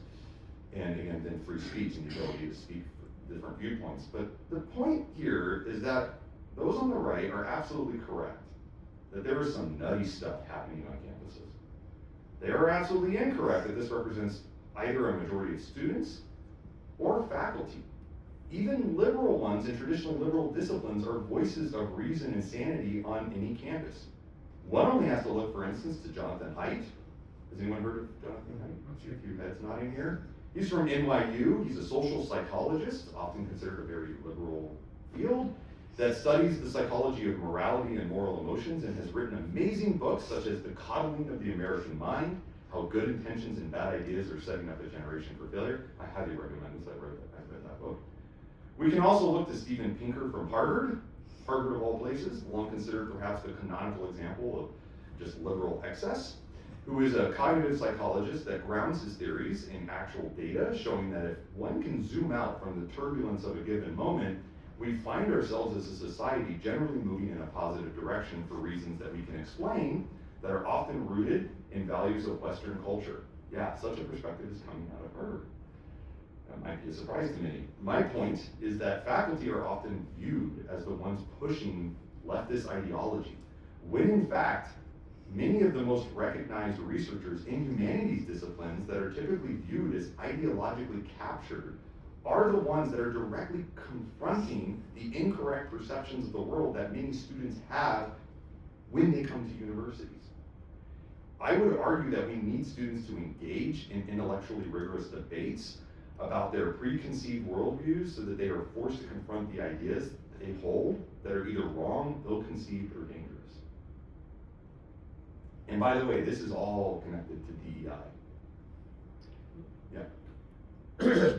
and again, then free speech and the ability to speak for different viewpoints. But the point here is that those on the right are absolutely correct, that there is some nutty stuff happening on campuses. They are absolutely incorrect that this represents either a majority of students or faculty. Even liberal ones in traditional liberal disciplines are voices of reason and sanity on any campus. One only has to look, for instance, to Jonathan Haidt. Has anyone heard of Jonathan Haidt? I see a few heads nodding here. He's from NYU. He's a social psychologist, often considered a very liberal field, that studies the psychology of morality and moral emotions and has written amazing books such as The Coddling of the American Mind, How Good Intentions and Bad Ideas Are Setting Up a Generation for Failure. I highly recommend this. I read that book. We can also look to Steven Pinker from Harvard of all places, long considered perhaps the canonical example of just liberal excess. who is a cognitive psychologist that grounds his theories in actual data, showing that if one can zoom out from the turbulence of a given moment, we find ourselves as a society generally moving in a positive direction for reasons that we can explain that are often rooted in values of Western culture. Yeah, such a perspective is coming out of her. That might be a surprise to many. My point is that faculty are often viewed as the ones pushing leftist ideology, when in fact, many of the most recognized researchers in humanities disciplines that are typically viewed as ideologically captured are the ones that are directly confronting the incorrect perceptions of the world that many students have when they come to universities. I would argue that we need students to engage in intellectually rigorous debates about their preconceived worldviews so that they are forced to confront the ideas that they hold that are either wrong, ill-conceived, or dangerous. And by the way, this is all connected to DEI. Yeah.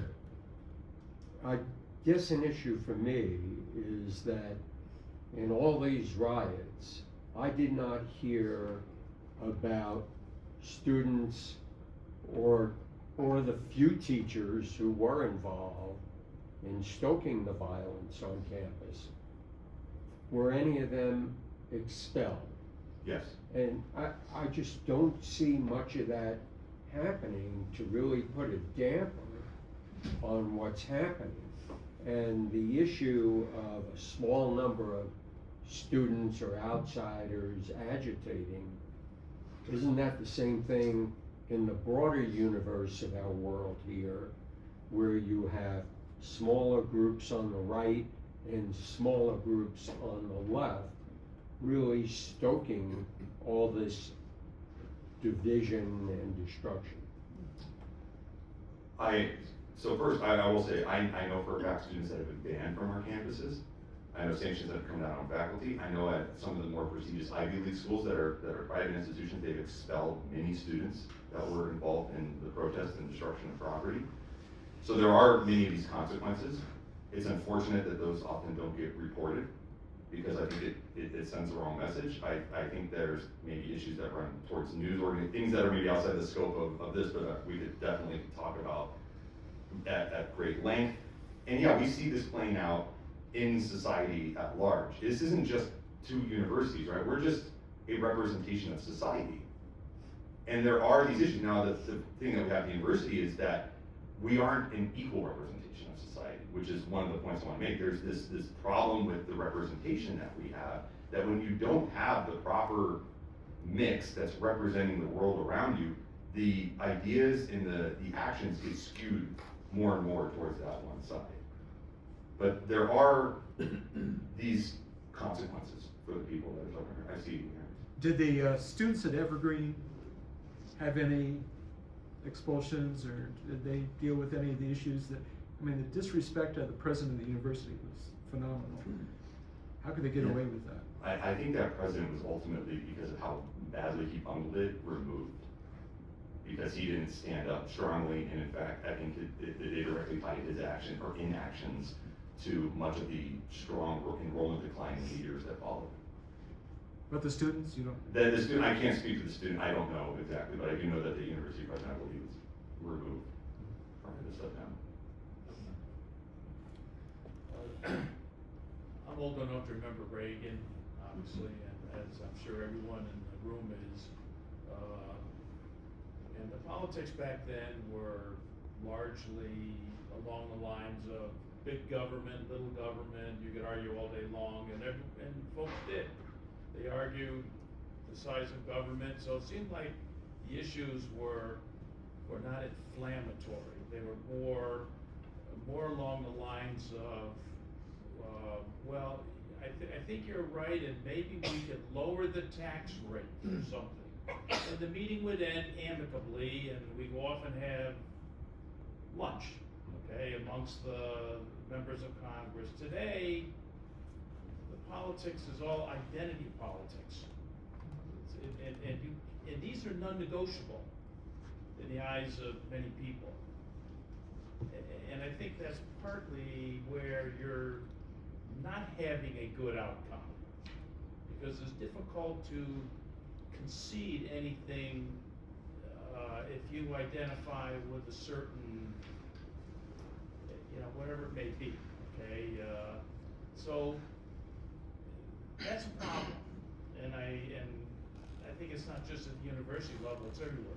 I guess an issue for me is that in all these riots, I did not hear about students or the few teachers who were involved in stoking the violence on campus. Were any of them expelled? Yes. And I just don't see much of that happening to really put a damper on what's happening. And the issue of a small number of students or outsiders agitating, isn't that the same thing in the broader universe of our world here, where you have smaller groups on the right and smaller groups on the left, really stoking all this division and destruction? So first, I will say, I know for a fact students that have been banned from our campuses. I know sanctions that have come down on faculty. I know at some of the more prestigious Ivy League schools that are private institutions, they've expelled many students that were involved in the protest and destruction of property. So there are many of these consequences. It's unfortunate that those often don't get reported, because I think it sends the wrong message. I think there's maybe issues that run towards news things that are maybe outside the scope of this, but we could definitely talk about at great length. And yeah, we see this playing out in society at large. This isn't just two universities, right? We're just a representation of society. And there are these issues. Now, the thing that we have at the university is that we aren't an equal representation of society, which is one of the points I want to make. There's this problem with the representation that we have, that when you don't have the proper mix that's representing the world around you, the ideas and the actions get skewed more and more towards that one side. But there are these consequences for the people that are talking about. I see you here. Did the students at Evergreen have any expulsions, or did they deal with any of the issues that, I mean, the disrespect of the president of the university was phenomenal. How could they get away with that? I think that president was ultimately, because of how badly he bungled it, removed. Because he didn't stand up strongly, and in fact, I think they directly tied his action or inactions to much of the strong enrollment decline in the years that followed. But the students, you don't? The student, I can't speak to the student, I don't know exactly, but I do know that the university president, I believe, was removed from his step down. I'm old enough to remember Reagan, obviously, and as I'm sure everyone in the room is. And the politics back then were largely along the lines of big government, little government. You could argue all day long, and folks did. They argued the size of government, so it seemed like the issues were not inflammatory. They were more along the lines of, well, I think you're right, and maybe we could lower the tax rate or something. And the meeting would end amicably, and we'd often have lunch, okay, amongst the members of Congress. Today, the politics is all identity politics. And these are non-negotiable in the eyes of many people. And I think that's partly where you're not having a good outcome, because it's difficult to concede anything you identify with a certain, whatever it may be, okay? So that's a problem, and I think it's not just at the university level; it's everywhere.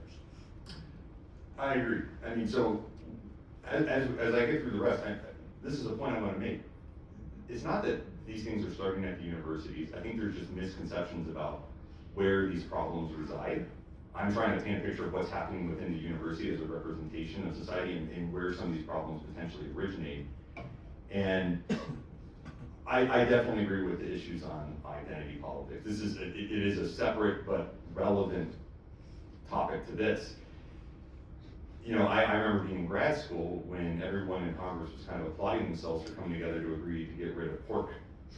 I agree. I mean, so as I get through the rest, this is a point I want to make. It's not that these things are starting at the universities. I think there's just misconceptions about where these problems reside. I'm trying to paint a picture of what's happening within the university as a representation of society and where some of these problems potentially originate. And I definitely agree with the issues on identity politics. It is a separate but relevant topic to this. I remember being in grad school when everyone in Congress was kind of applauding themselves for coming together to agree to get rid of pork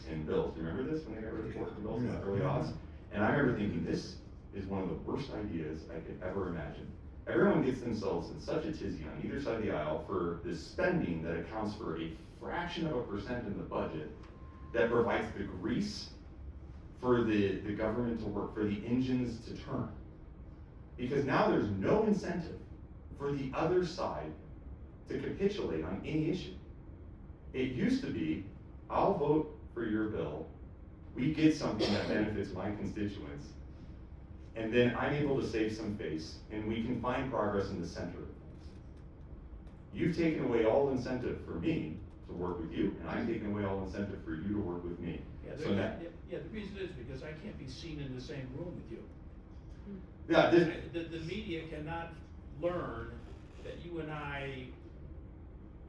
in bills. Do you remember this, when they got rid of pork in bills in the early aughts? And I remember thinking, this is one of the worst ideas I could ever imagine. Everyone gets themselves in such a tizzy on either side of the aisle for this spending that accounts for a fraction of a percent in the budget that provides the grease for the government to work, for the engines to turn. Because now there's no incentive for the other side to capitulate on any issue. It used to be, I'll vote for your bill, we get something that benefits my constituents, and then I'm able to save some face, and we can find progress in the center of things. You've taken away all incentive for me to work with you, and I'm taking away all incentive for you to work with me. The reason is because I can't be seen in the same room with you. Yeah, the media cannot learn that you and I,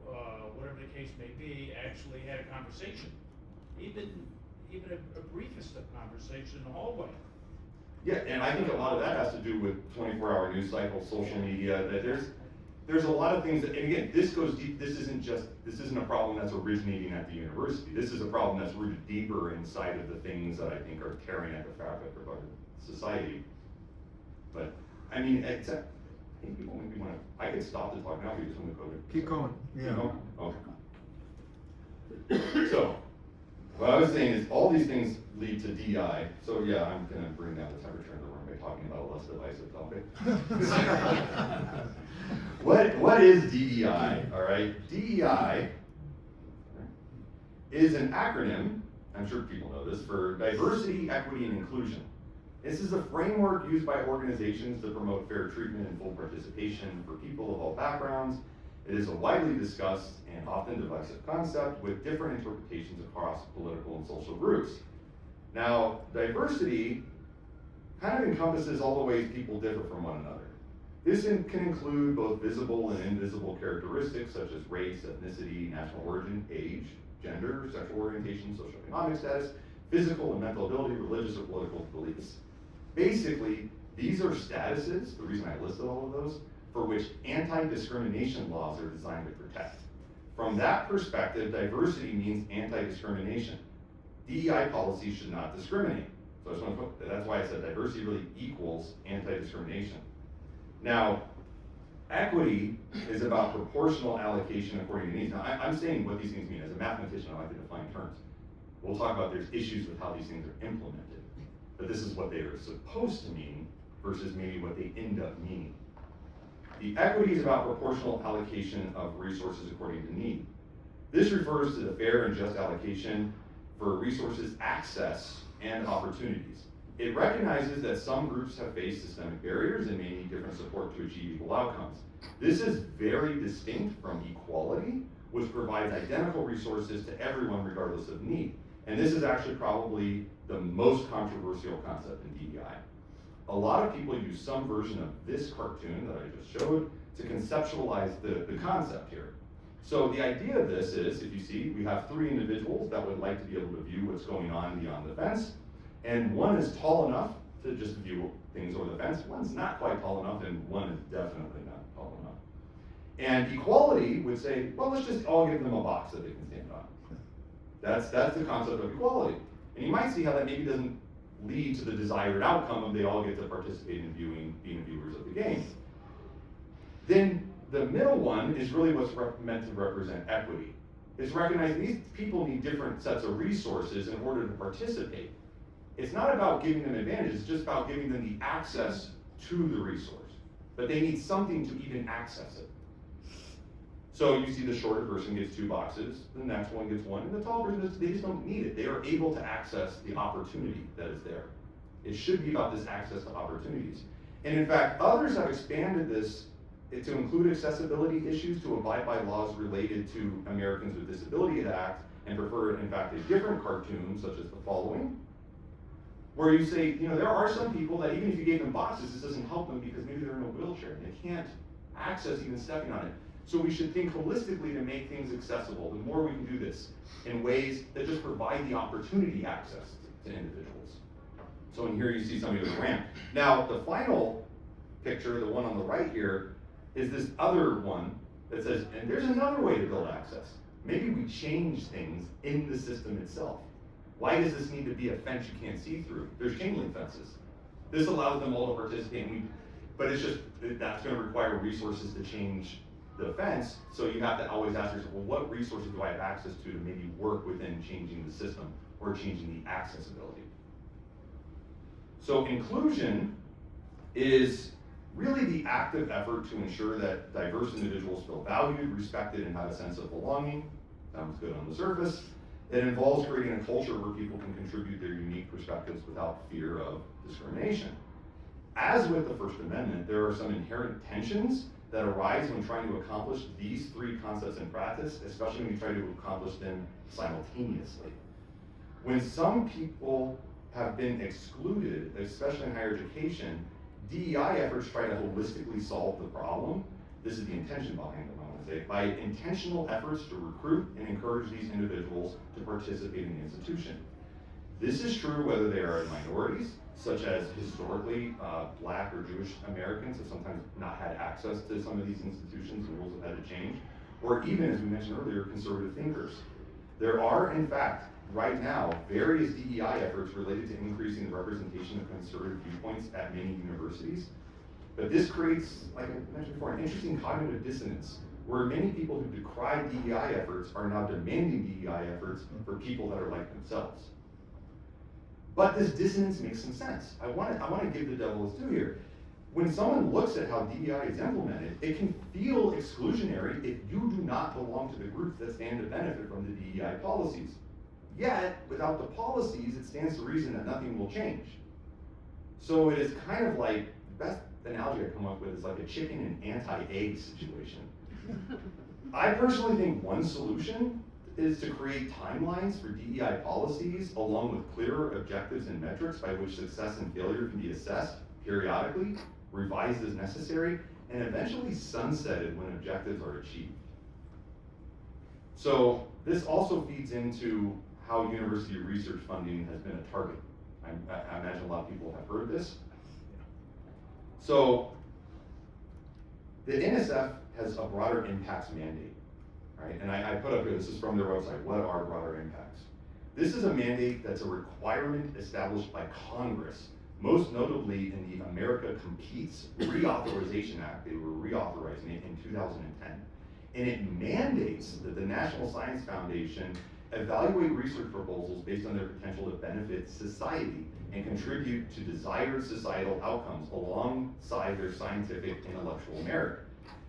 whatever the case may be, actually had a conversation, even a briefest of conversation in the hallway. Yeah, and I think a lot of that has to do with 24-hour news cycle, social media. That there's a lot of things that, and again, this goes deep. This isn't a problem that's originating at the university. This is a problem that's rooted deeper inside of the things that I think are tearing at the fabric of our society. But I mean, I think people maybe want to. I could stop the talk now if you just want to go. Keep going. Yeah. Okay. So, what I was saying is all these things lead to DEI. So yeah, I'm gonna bring down the temperature in the room by talking about a less divisive topic. What is DEI? All right, DEI is an acronym. I'm sure people know this, for diversity, equity, and inclusion. This is a framework used by organizations to promote fair treatment and full participation for people of all backgrounds. It is a widely discussed and often divisive concept with different interpretations across political and social groups. Now, diversity kind of encompasses all the ways people differ from one another. This can include both visible and invisible characteristics such as race, ethnicity, national origin, age, gender, sexual orientation, socioeconomic status, physical and mental ability, religious or political beliefs. Basically, these are statuses, the reason I listed all of those, for which anti-discrimination laws are designed to protect. From that perspective, diversity means anti-discrimination. DEI policies should not discriminate. So I just want to put, that's why I said diversity really equals anti-discrimination. Now, equity is about proportional allocation according to needs. Now, I'm saying what these things mean. As a mathematician, I like to define terms. We'll talk about there's issues with how these things are implemented. But this is what they are supposed to mean versus maybe what they end up meaning. The equity is about proportional allocation of resources according to need. This refers to the fair and just allocation for resources, access, and opportunities. It recognizes that some groups have faced systemic barriers and may need different support to achieve equal outcomes. This is very distinct from equality, which provides identical resources to everyone regardless of need. And this is actually probably the most controversial concept in DEI. A lot of people use some version of this cartoon that I just showed to conceptualize the concept here. So the idea of this is, if you see, we have three individuals that would like to be able to view what's going on beyond the fence, and one is tall enough to just view things over the fence, one's not quite tall enough, and one is definitely not tall enough. And equality would say, well, let's just all give them a box that they can stand on. That's the concept of equality. And you might see how that maybe doesn't lead to the desired outcome of they all get to participate in being viewers of the game. Then the middle one is really what's meant to represent equity. It's recognizing these people need different sets of resources in order to participate. It's not about giving them advantages, it's just about giving them the access to the resource. but they need something to even access it. So you see the shorter person gets 2 boxes, the next one gets 1, and the tall person, they just don't need it. They are able to access the opportunity that is there. It should be about this access to opportunities. And in fact, others have expanded this to include accessibility issues to abide by laws related to Americans with Disabilities Act, and prefer, in fact, a different cartoon, such as the following, where you say, you know, there are some people that even if you gave them boxes, this doesn't help them because maybe they're in a wheelchair and they can't access even stepping on it. So we should think holistically to make things accessible. The more we can do this in ways that just provide the opportunity access to individuals. So in here you see somebody with a ramp. Now the final picture, the one on the right here, is this other one that says, and there's another way to build access. Maybe we change things in the system itself. Why does this need to be a fence you can't see through? There's chain link fences. This allows them all to participate, but it's just, that's gonna require resources to change the fence, so you have to always ask yourself, well, what resources do I have access to maybe work within changing the system or changing the accessibility? So inclusion is really the active effort to ensure that diverse individuals feel valued, respected, and have a sense of belonging. Sounds good on the surface. It involves creating a culture where people can contribute their unique perspectives without fear of discrimination. As with the First Amendment, there are some inherent tensions that arise when trying to accomplish these 3 concepts in practice, especially when you try to accomplish them simultaneously. When some people have been excluded, especially in higher education, DEI efforts try to holistically solve the problem. This is the intention behind them, I want to say, by intentional efforts to recruit and encourage these individuals to participate in the institution. This is true whether they are minorities, such as historically Black or Jewish Americans have sometimes not had access to some of these institutions, and rules have had to change, or even, as we mentioned earlier, conservative thinkers. There are, in fact, right now, various DEI efforts related to increasing the representation of conservative viewpoints at many universities. But this creates, like I mentioned before, an interesting cognitive dissonance, where many people who decry DEI efforts are now demanding DEI efforts for people that are like themselves. But this dissonance makes some sense. I want to give the devil his due here. When someone looks at how DEI is implemented, it can feel exclusionary if you do not belong to the groups that stand to benefit from the DEI policies. Yet, without the policies, it stands to reason that nothing will change. So it is kind of like, the best analogy I come up with is like a chicken and anti-egg situation. I personally think one solution is to create timelines for DEI policies along with clearer objectives and metrics by which success and failure can be assessed periodically, revised as necessary, and eventually sunsetted when objectives are achieved. So this also feeds into how university research funding has been a target. I imagine a lot of people have heard this. So the NSF has a broader impacts mandate. Right? And I put up here, this is from their website, what are broader impacts? This is a mandate that's a requirement established by Congress, most notably in the America Competes Reauthorization Act. They were reauthorizing it in 2010. And it mandates that the National Science Foundation evaluate research proposals based on their potential to benefit society and contribute to desired societal outcomes alongside their scientific intellectual merit.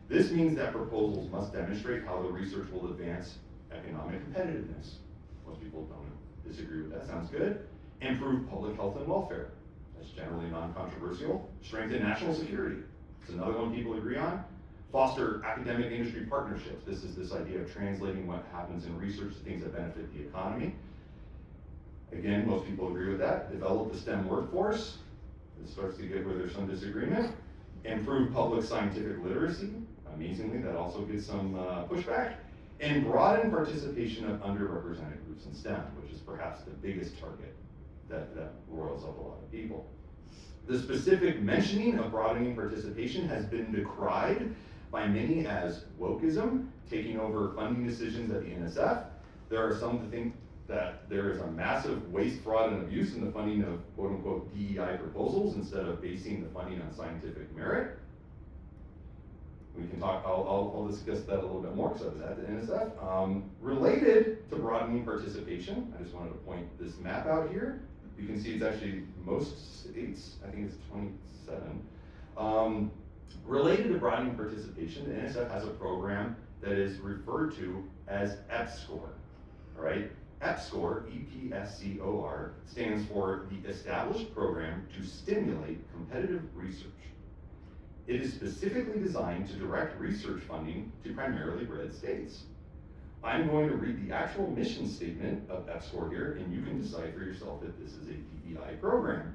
This means that proposals must demonstrate how the research will advance economic competitiveness. Most people don't disagree with that, sounds good. Improve public health and welfare. That's generally non-controversial. Strengthen national security. It's another one people agree on. Foster academic industry partnerships. This is this idea of translating what happens in research to things that benefit the economy. Again, most people agree with that. Develop the STEM workforce. This starts to get where there's some disagreement. Improve public scientific literacy. Amazingly, that also gets some pushback. And broaden participation of underrepresented groups in STEM, which is perhaps the biggest target that roils up a lot of people. The specific mentioning of broadening participation has been decried by many as wokeism, taking over funding decisions at the NSF. There are some to think that there is a massive waste, fraud, and abuse in the funding of quote-unquote DEI proposals instead of basing the funding on scientific merit. We can talk, I'll discuss that a little bit more because I was at the NSF. Related to broadening participation, I just wanted to point this map out here. You can see it's actually most states, I think it's 27. Related to broadening participation, the NSF has a program that is referred to as EPSCOR, all right? EPSCOR, E-P-S-C-O-R, stands for the Established Program to Stimulate Competitive Research. It is specifically designed to direct research funding to primarily red states. I'm going to read the actual mission statement of EPSCOR here, and you can decide for yourself if this is a DEI program.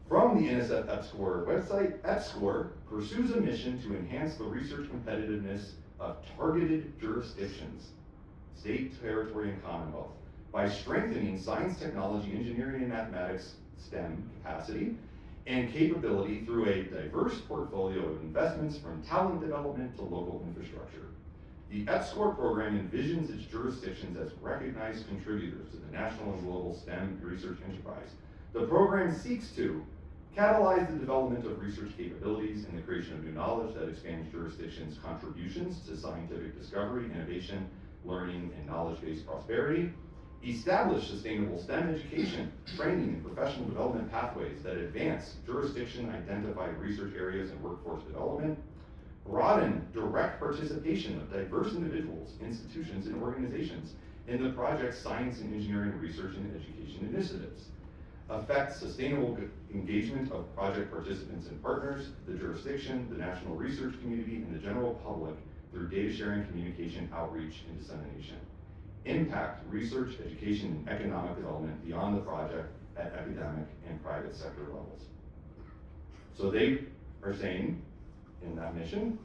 From the NSF EPSCOR website, EPSCOR pursues a mission to enhance the research competitiveness of targeted jurisdictions, state, territory, and commonwealth, by strengthening science, technology, engineering, and mathematics STEM capacity and capability through a diverse portfolio of investments from talent development to local infrastructure. The EPSCOR program envisions its jurisdictions as recognized contributors to the national and global STEM research enterprise. The program seeks to catalyze the development of research capabilities and the creation of new knowledge that expands jurisdictions' contributions to scientific discovery, innovation, learning, and knowledge-based prosperity. Establish sustainable STEM education, training, and professional development pathways that advance jurisdiction-identified research areas and workforce development. Broaden direct participation of diverse individuals, institutions, and organizations in the project's science and engineering research and education initiatives. Affect sustainable engagement of project participants and partners, the jurisdiction, the national research community, and the general public through data sharing, communication, outreach, and dissemination. Impact research, education, and economic development beyond the project at academic and private sector levels. So they are saying in that mission,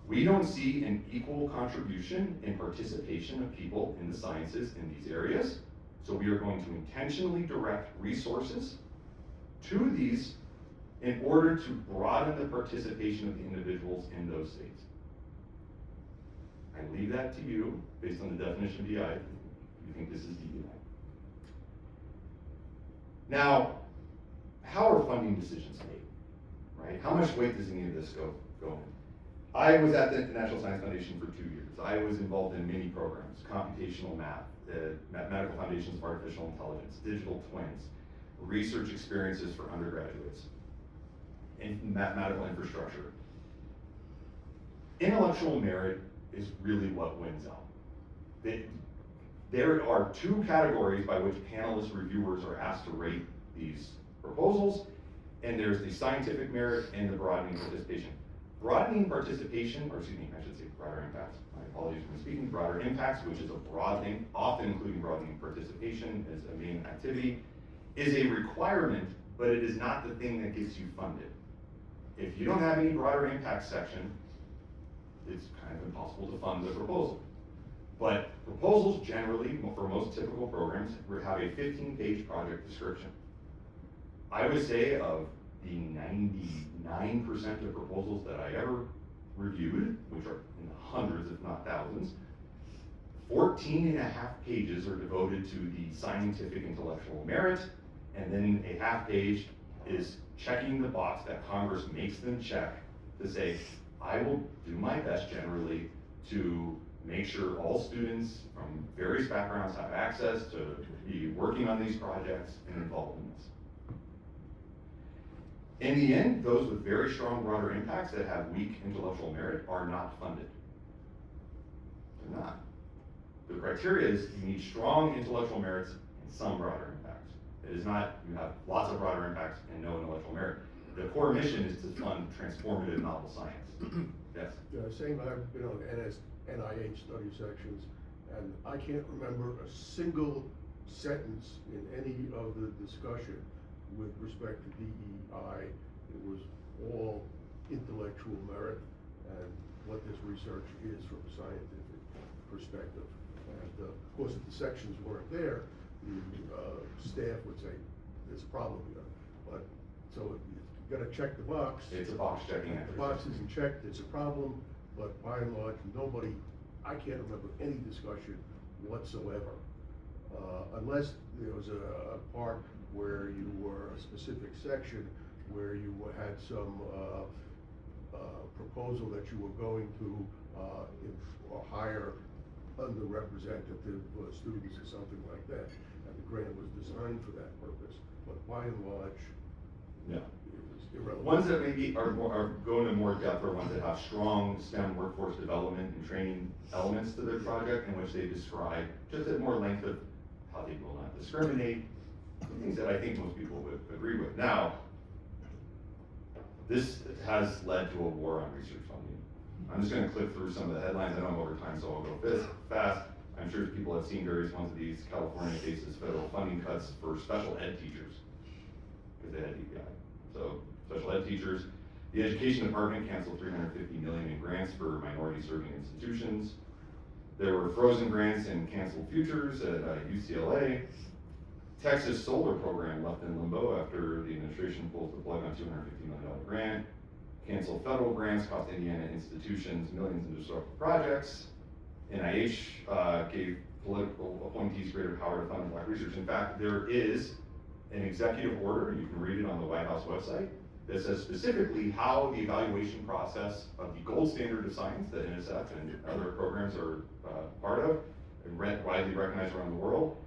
we don't see an equal contribution and participation of people in the sciences in these areas. So we are going to intentionally direct resources to these in order to broaden the participation of the individuals in those states. I leave that to you based on the definition of DEI. You think this is DEI. Now, how are funding decisions made, right? How much weight does any of this go in? I was at the National Science Foundation for 2 years. I was involved in many programs, computational math, the mathematical foundations of artificial intelligence, digital twins, research experiences for undergraduates, and mathematical infrastructure. Intellectual merit is really what wins out. There are two categories by which panelist reviewers are asked to rate these proposals, and there's the scientific merit and the broadening participation. Broadening participation, or excuse me, I should say broader impacts. My apologies for speaking. Broader impacts, which is a broad thing, often including broadening participation as a main activity, is a requirement, but it is not the thing that gets you funded. If you don't have any broader impact section, it's kind of impossible to fund the proposal. But proposals generally, for most typical programs, have a 15-page project description. I would say of the 99% of proposals that I ever reviewed, which are in the hundreds if not thousands, 14.5 pages are devoted to the scientific intellectual merit, and then a half page is checking the box that Congress makes them check to say, I will do my best generally to make sure all students from various backgrounds have access to be working on these projects and involved in this. In the end, those with very strong broader impacts that have weak intellectual merit are not funded. They're not. The criteria is you need strong intellectual merits and some broader impacts. It is not you have lots of broader impacts and no intellectual merit. The core mission is to fund transformative novel science. Yes? Yeah, same, I've been on NIH study sections, and I can't remember a single sentence in any of the discussion with respect to DEI. It was all intellectual merit and what this research is from a scientific perspective. And of course, if the sections weren't there, the staff would say, there's a problem here. But, so you gotta check the box. It's a box checking exercise. If the box isn't checked, it's a problem, but by and large, I can't remember any discussion whatsoever. Unless there was a part where you were a specific section where you had some proposal that you were going to hire underrepresentative students or something like that, and the grant was designed for that purpose. But by and large, No. It was irrelevant. Ones that maybe are going into more depth are ones that have strong STEM workforce development and training elements to their project, in which they describe just at more length of how they will not discriminate, things that I think most people would agree with. Now, this has led to a war on research funding. I'm just gonna click through some of the headlines. I know I'm over time, so I'll go fast. I'm sure people have seen various ones of these. California faces federal funding cuts for special ed teachers, because they had DPI. So, special ed teachers. The Education Department canceled $350 million in grants for minority-serving institutions. There were frozen grants and canceled futures at UCLA. Texas solar program left in limbo after the administration pulls the plug on $250 million grant. Canceled federal grants cost Indiana institutions millions in disruptive projects. NIH gave political appointees greater power to fund black research. In fact, there is an executive order, you can read it on the White House website, that says specifically how the evaluation process of the gold standard of science that NSF and other programs are part of, and widely recognized around the world.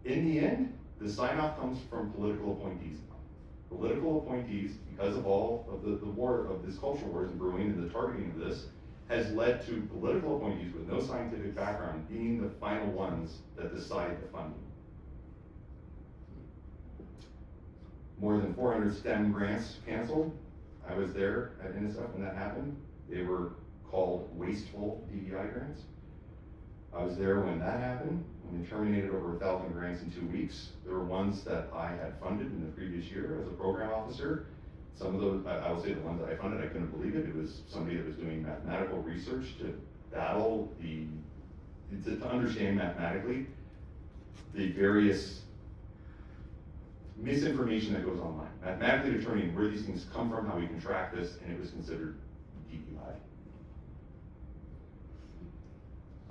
In the end, the sign-off comes from political appointees. Political appointees, because of all of the war of this culture wars and brewing and the targeting of this, has led to political appointees with no scientific background being the final ones that decide the funding. More than 400 STEM grants canceled. I was there at NSF when that happened. They were called wasteful DEI grants. I was there when that happened, when they terminated over 1,000 grants in 2 weeks. There were ones that I had funded in the previous year as a program officer. Some of those, I will say the ones that I funded, I couldn't believe it. It was somebody that was doing mathematical research to battle to understand mathematically the various misinformation that goes online. Mathematically determining where these things come from, how we can track this, and it was considered DEI.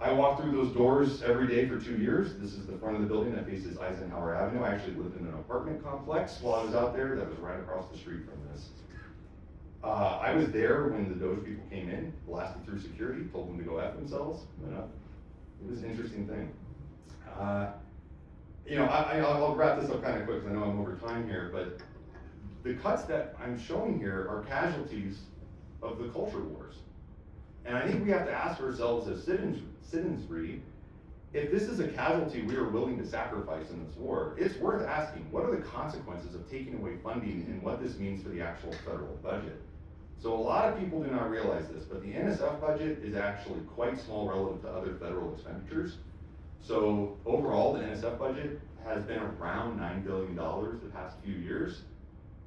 I walked through those doors every day for 2 years. This is the front of the building that faces Eisenhower Avenue. I actually lived in an apartment complex while I was out there that was right across the street from this. I was there when the Doge people came in, blasted through security, told them to go F themselves, went up. It was an interesting thing. I'll wrap this up kind of quick because I know I'm over time here, but the cuts that I'm showing here are casualties of the culture wars. And I think we have to ask ourselves as citizenry, if this is a casualty we are willing to sacrifice in this war, it's worth asking, what are the consequences of taking away funding and what this means for the actual federal budget? So a lot of people do not realize this, but the NSF budget is actually quite small relative to other federal expenditures. So overall, the NSF budget has been around $9 billion the past few years.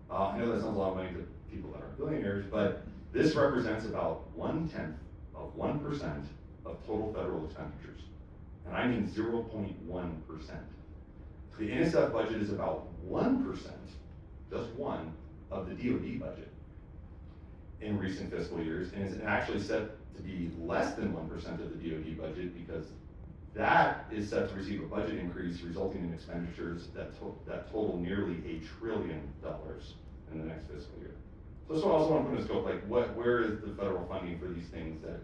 I know that sounds a lot of money to people that aren't billionaires, but this represents about 1/10 of 1% of total federal expenditures. And I mean 0.1%. The NSF budget is about 1%, just one, of the DoD budget in recent fiscal years, and is actually set to be less than 1% of the DoD budget because that is set to receive a budget increase resulting in expenditures that total nearly $1 trillion in the next fiscal year. So I also want to put in scope, like where is the federal funding for these things that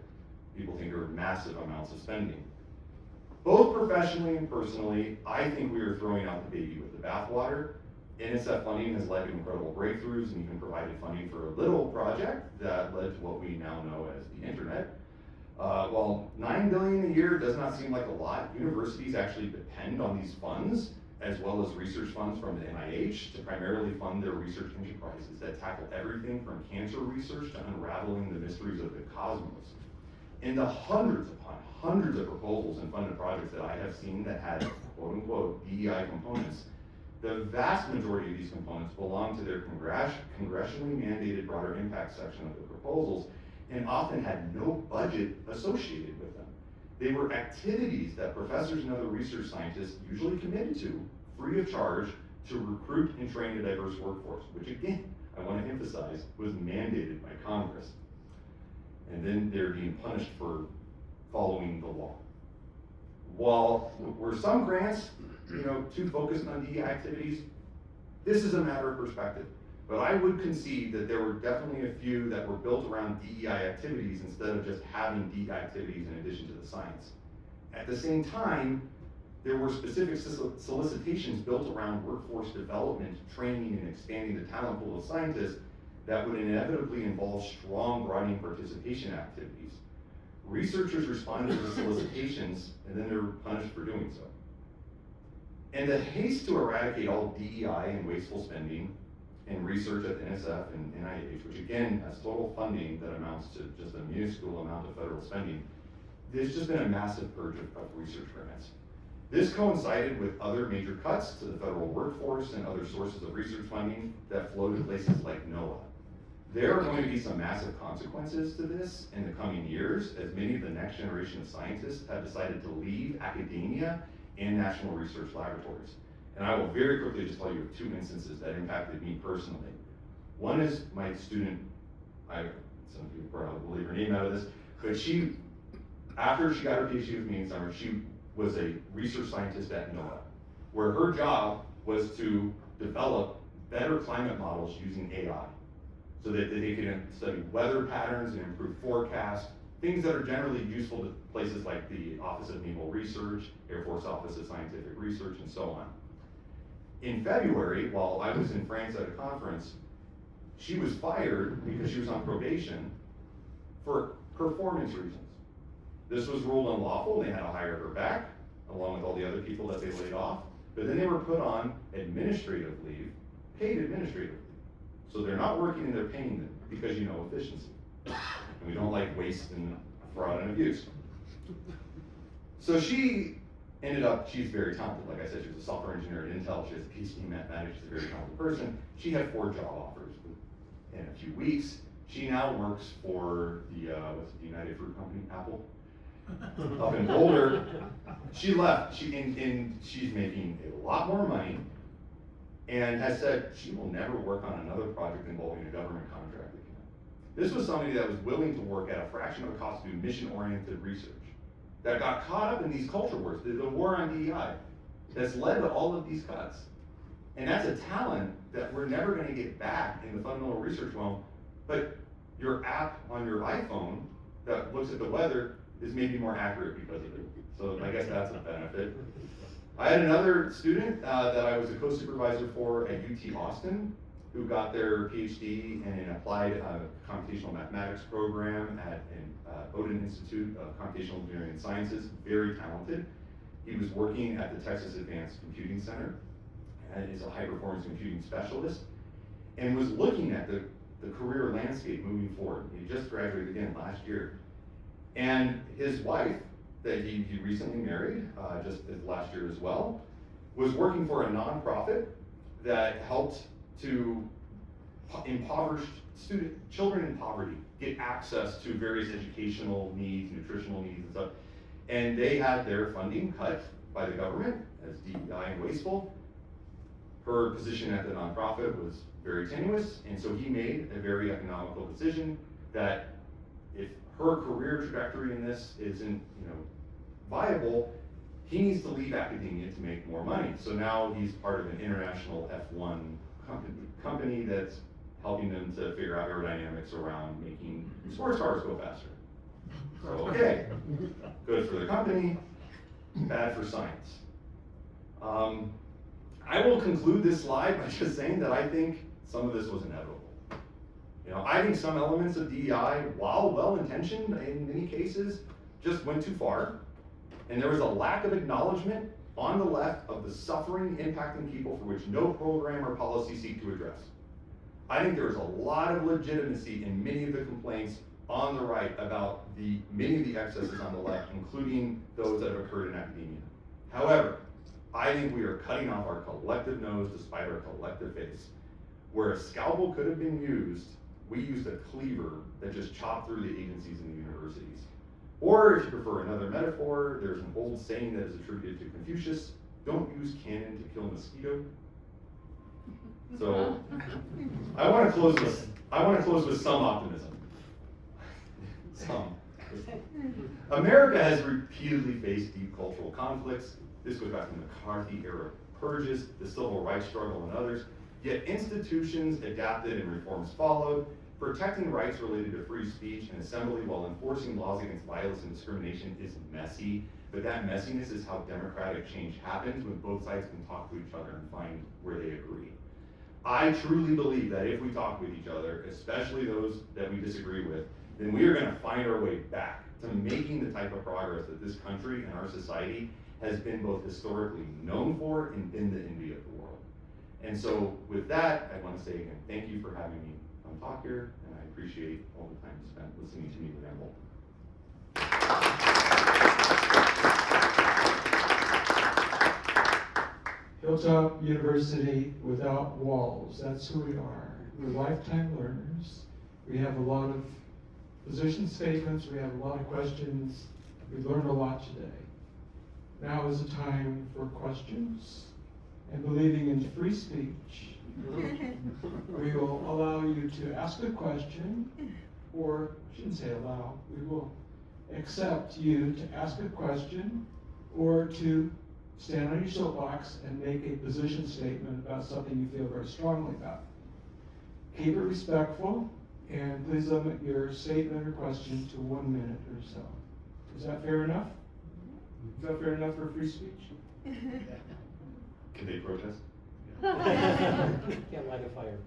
people think are massive amounts of spending? Both professionally and personally, I think we are throwing out the baby with the bathwater. NSF funding has led to incredible breakthroughs and even provided funding for a little project that led to what we now know as the internet. While $9 billion a year does not seem like a lot, universities actually depend on these funds as well as research funds from the NIH to primarily fund their research enterprises that tackle everything from cancer research to unraveling the mysteries of the cosmos. In the hundreds upon hundreds of proposals and funded projects that I have seen that had quote unquote DEI components, the vast majority of these components belong to their congressionally mandated broader impact section of the proposals and often had no budget associated with them. They were activities that professors and other research scientists usually committed to, free of charge, to recruit and train a diverse workforce, which again, I want to emphasize, was mandated by Congress. And then they're being punished for following the law. While were some grants, too focused on DEI activities, this is a matter of perspective. But I would concede that there were definitely a few that were built around DEI activities instead of just having DEI activities in addition to the science. At the same time, there were specific solicitations built around workforce development, training, and expanding the talent pool of scientists that would inevitably involve strong broadening participation activities. Researchers responded to the solicitations, and then they were punished for doing so. And the haste to eradicate all DEI and wasteful spending in research at the NSF and NIH, which again has total funding that amounts to just a minuscule amount of federal spending, there's just been a massive purge of research grants. This coincided with other major cuts to the federal workforce and other sources of research funding that flow to places like NOAA. There are going to be some massive consequences to this in the coming years, as many of the next generation of scientists have decided to leave academia and national research laboratories. And I will very quickly just tell you of 2 instances that impacted me personally. One is my student, some people probably will leave her name out of this, but she, after she got her PhD with me in summer, she was a research scientist at NOAA, where her job was to develop better climate models using AI, so that they can study weather patterns and improve forecasts, things that are generally useful to places like the Office of Naval Research, Air Force Office of Scientific Research, and so on. In February, while I was in France at a conference, she was fired because she was on probation for performance reasons. This was ruled unlawful. They had to hire her back, along with all the other people that they laid off. But then they were put on administrative leave, paid administrative leave. So they're not working and they're paying them because you know efficiency. And we don't like waste and fraud and abuse. So she ended up, she's very talented. Like I said, she was a software engineer at Intel. She has a PhD in mathematics. She's a very talented person. She had 4 job offers in a few weeks. She now works for the United Fruit Company, Apple, up in Boulder. She left, and she's making a lot more money, and has said she will never work on another project involving a government contract again. This was somebody that was willing to work at a fraction of the cost to do mission-oriented research, that got caught up in these culture wars, the war on DEI, that's led to all of these cuts. And that's a talent that we're never going to get back in the fundamental research realm, but your app on your iPhone that looks at the weather is maybe more accurate because of it. So I guess that's a benefit. I had another student that I was a co-supervisor for at UT Austin, who got their PhD in an applied computational mathematics program at Odin Institute of Computational Engineering and Sciences, very talented. He was working at the Texas Advanced Computing Center and is a high-performance computing specialist, and was looking at the career landscape moving forward. He just graduated again last year. And his wife, that he recently married, just last year as well, was working for a nonprofit that helped to impoverished children in poverty get access to various educational needs, nutritional needs and stuff. And they had their funding cut by the government as DEI and wasteful. Her position at the nonprofit was very tenuous, and so he made a very economical decision that if her career trajectory in this isn't, viable, he needs to leave academia to make more money. So now he's part of an international F1 company that's helping them to figure out aerodynamics around making sports cars go faster. So, okay, good for the company, bad for science. I will conclude this slide by just saying that I think some of this was inevitable. I think some elements of DEI, while well-intentioned in many cases, just went too far. And there was a lack of acknowledgement on the left of the suffering impacting people for which no program or policy seek to address. I think there was a lot of legitimacy in many of the complaints on the right about many of the excesses on the left, including those that have occurred in academia. However, I think we are cutting off our collective nose despite our collective face. Where a scalpel could have been used, we used a cleaver that just chopped through the agencies and the universities. Or if you prefer another metaphor, there's an old saying that is attributed to Confucius: don't use cannon to kill mosquito. So I want to close with some optimism. Some. America has repeatedly faced deep cultural conflicts. This goes back to the McCarthy era purges, the civil rights struggle, and others. Yet institutions adapted and reforms followed. Protecting rights related to free speech and assembly while enforcing laws against violence and discrimination is messy. but that messiness is how democratic change happens, when both sides can talk to each other and find where they agree. I truly believe that if we talk with each other, especially those that we disagree with, then we are gonna find our way back to making the type of progress that this country and our society has been both historically known for and been the envy of the world. And so with that, I wanna say again, thank you for having me come talk here, and I appreciate all the time spent listening to me ramble. Hilltop University without walls, that's who we are. We're lifetime learners. We have a lot of position statements, we have a lot of questions. We learned a lot today. Now is the time for questions. And believing in free speech, we will allow you to ask a question, or I shouldn't say allow, we will accept you to ask a question or to stand on your soapbox and make a position statement about something you feel very strongly about. Keep it respectful, and please limit your statement or question to 1 minute or so. Is that fair enough? Is that fair enough for free speech? Can they protest? Can't light a fire.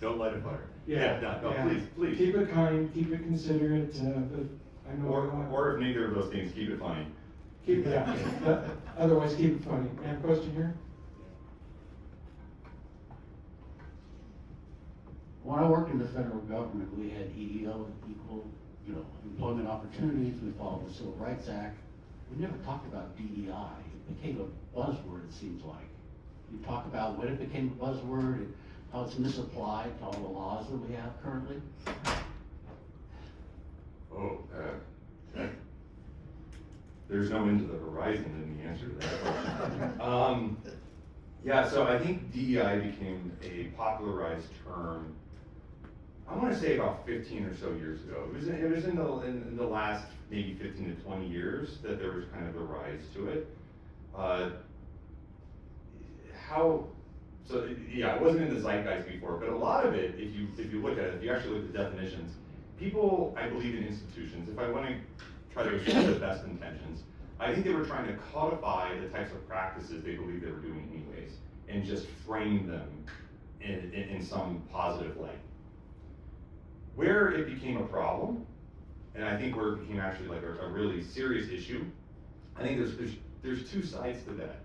Don't light a fire. Yeah, No, please. Keep it kind, keep it considerate, but I know. Or if neither of those things, keep it funny. Otherwise keep it funny. Any question here? When I worked in the federal government, we had EEO, equal, employment opportunities. We followed the Civil Rights Act. We never talked about DEI. It became a buzzword, it seems like. You talk about when it became a buzzword and how it's misapplied to all the laws that we have currently. There's no end to the horizon in the answer to that question. Yeah, so I think DEI became a popularized term, I want to say about 15 or so years ago. It was in the last maybe 15 to 20 years that there was kind of a rise to it. It wasn't in the zeitgeist before, but a lot of it, if you look at it, if you actually look at the definitions, people, I believe in institutions, if I want to try to assume the best intentions, I think they were trying to codify the types of practices they believed they were doing anyways, and just frame them in some positive light. Where it became a problem, and I think where it became actually like a really serious issue, I think there's two sides to that.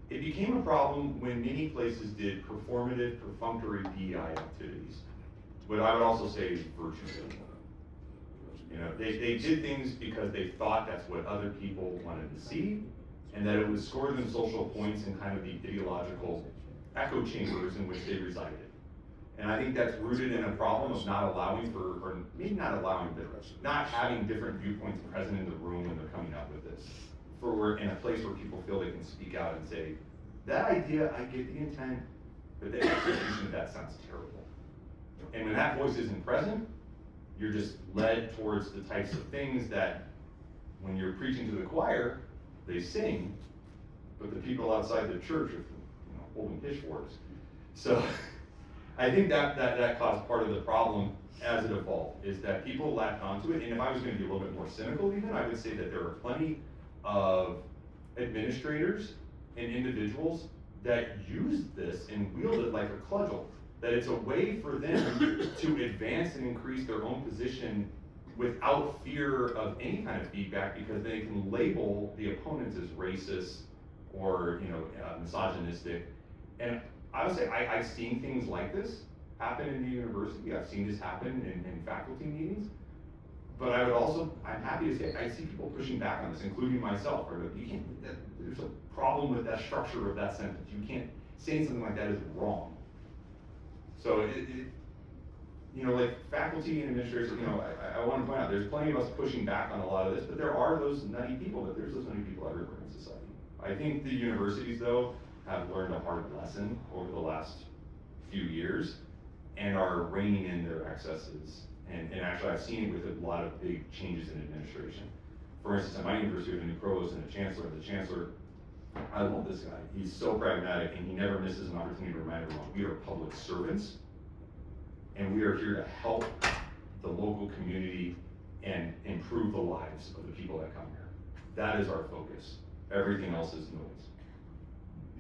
It became a problem when many places did performative, perfunctory DEI activities. What I would also say is virtue signaling. They did things because they thought that's what other people wanted to see, and that it would score them social points in kind of the ideological echo chambers in which they resided. And I think that's rooted in a problem of not allowing or maybe not allowing, but not having different viewpoints present in the room when they're coming up with this. We're in a place where people feel they can speak out and say, that idea, I get the intent, but the execution of that sounds terrible. And when that voice isn't present, you're just led towards the types of things that when you're preaching to the choir, they sing, but the people outside the church are holding pitchforks. So I think that caused part of the problem as it evolved, is that people latched onto it. And if I was going to be a little bit more cynical even, I would say that there are plenty of administrators and individuals that use this and wield it like a cudgel. That it's a way for them to advance and increase their own position without fear of any kind of feedback, because they can label the opponents as racist or misogynistic. And I would say I've seen things like this happen in the university. I've seen this happen in faculty meetings. But I'm happy to say I see people pushing back on this, including myself. There's a problem with that structure of that sentence. You can't say something like that is wrong. So like faculty and administrators, I want to point out, there's plenty of us pushing back on a lot of this, but there are those nutty people, but there's those nutty people everywhere in society. I think the universities, though, have learned a hard lesson over the last few years and are reining in their excesses. And actually, I've seen it with a lot of big changes in administration. For instance, at my university, we have a new provost and a chancellor. The chancellor, I love this guy. He's so pragmatic, and he never misses an opportunity to remind everyone, we are public servants, and we are here to help the local community and improve the lives of the people that come here. that is our focus. Everything else is noise.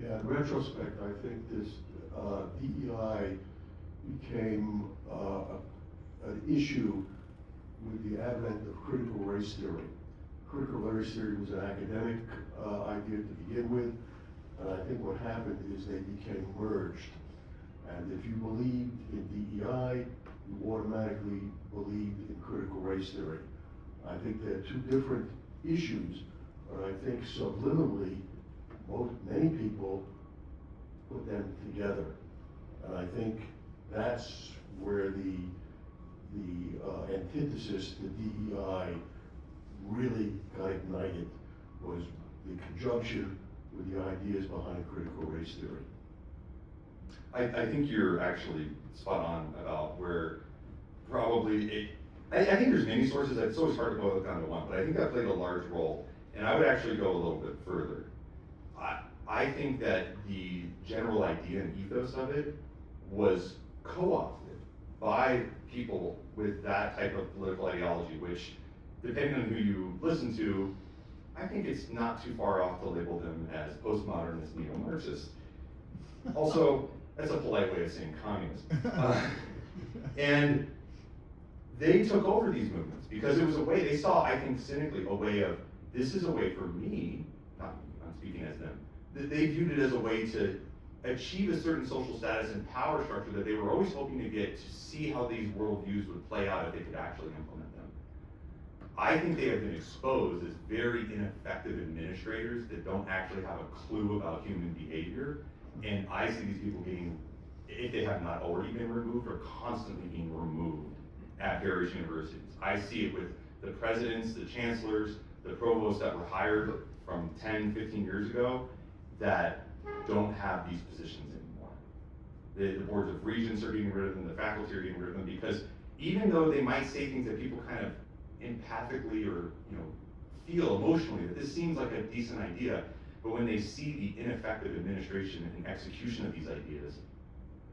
Yeah, in retrospect, I think this DEI became an issue with the advent of critical race theory. Critical race theory was an academic idea to begin with, and I think what happened is they became merged. And if you believed in DEI, you automatically believed in critical race theory. I think they're two different issues, but I think subliminally, many people put them together. And I think that's where the antithesis to DEI really got ignited, was the conjunction with the ideas behind critical race theory. I think you're actually spot on about where probably I think there's many sources. It's always hard to boil it down to one, but I think that played a large role. And I would actually go a little bit further. I think that the general idea and ethos of it was co-opted by people with that type of political ideology, which, depending on who you listen to, I think it's not too far off to label them as postmodernist neo-Marxists. Also, that's a polite way of saying communist. And they took over these movements because it was a way, they saw, I think cynically, a way of, this is a way for me, I'm speaking as them, that they viewed it as a way to achieve a certain social status and power structure that they were always hoping to get, to see how these worldviews would play out if they could actually implement them. I think they have been exposed as very ineffective administrators that don't actually have a clue about human behavior. And I see these people being, if they have not already been removed, are constantly being removed at various universities. I see it with the presidents, the chancellors, the provosts that were hired from 10, 15 years ago that don't have these positions anymore. The boards of regents are getting rid of them, the faculty are getting rid of them, because even though they might say things that people kind of empathically or feel emotionally that this seems like a decent idea, but when they see the ineffective administration and execution of these ideas,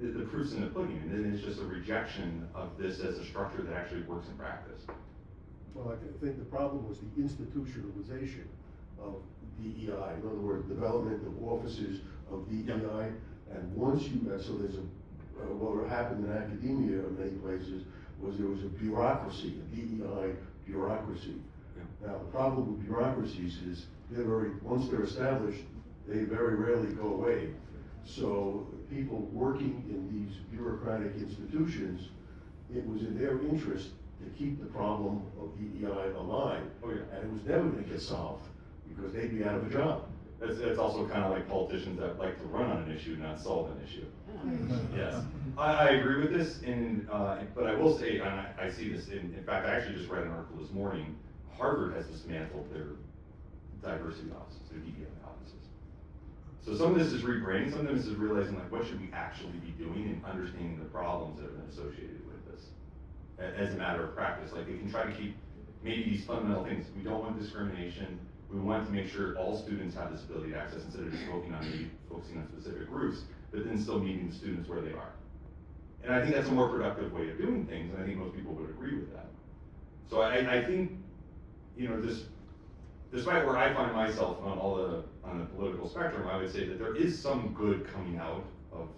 the proof's in the pudding, and then it's just a rejection of this as a structure that actually works in practice. Well, I think the problem was the institutionalization of DEI. In other words, development of offices of DEI, and once you, so there's what happened in academia in many places was there was a bureaucracy, a DEI bureaucracy. Now, the problem with bureaucracies is once they're established, they very rarely go away. So people working in these bureaucratic institutions, it was in their interest to keep the problem of DEI alive. And it was never going to get solved because they'd be out of a job. It's also kind of like politicians that like to run on an issue, not solve an issue. Yes, I agree with this, but I will say, and I see this, in fact, I actually just read an article this morning, Harvard has dismantled their diversity offices, their DEI offices. So some of this is rebranding, some of this is realizing, like, what should we actually be doing and understanding the problems that have been associated with this as a matter of practice. Like, they can try to keep maybe these fundamental things. We don't want discrimination. We want to make sure all students have this ability to access instead of just focusing on specific groups, but then still meeting the students where they are. And I think that's a more productive way of doing things, and I think most people would agree with that. So I think, despite where I find myself on the political spectrum, I would say that there is some good coming out of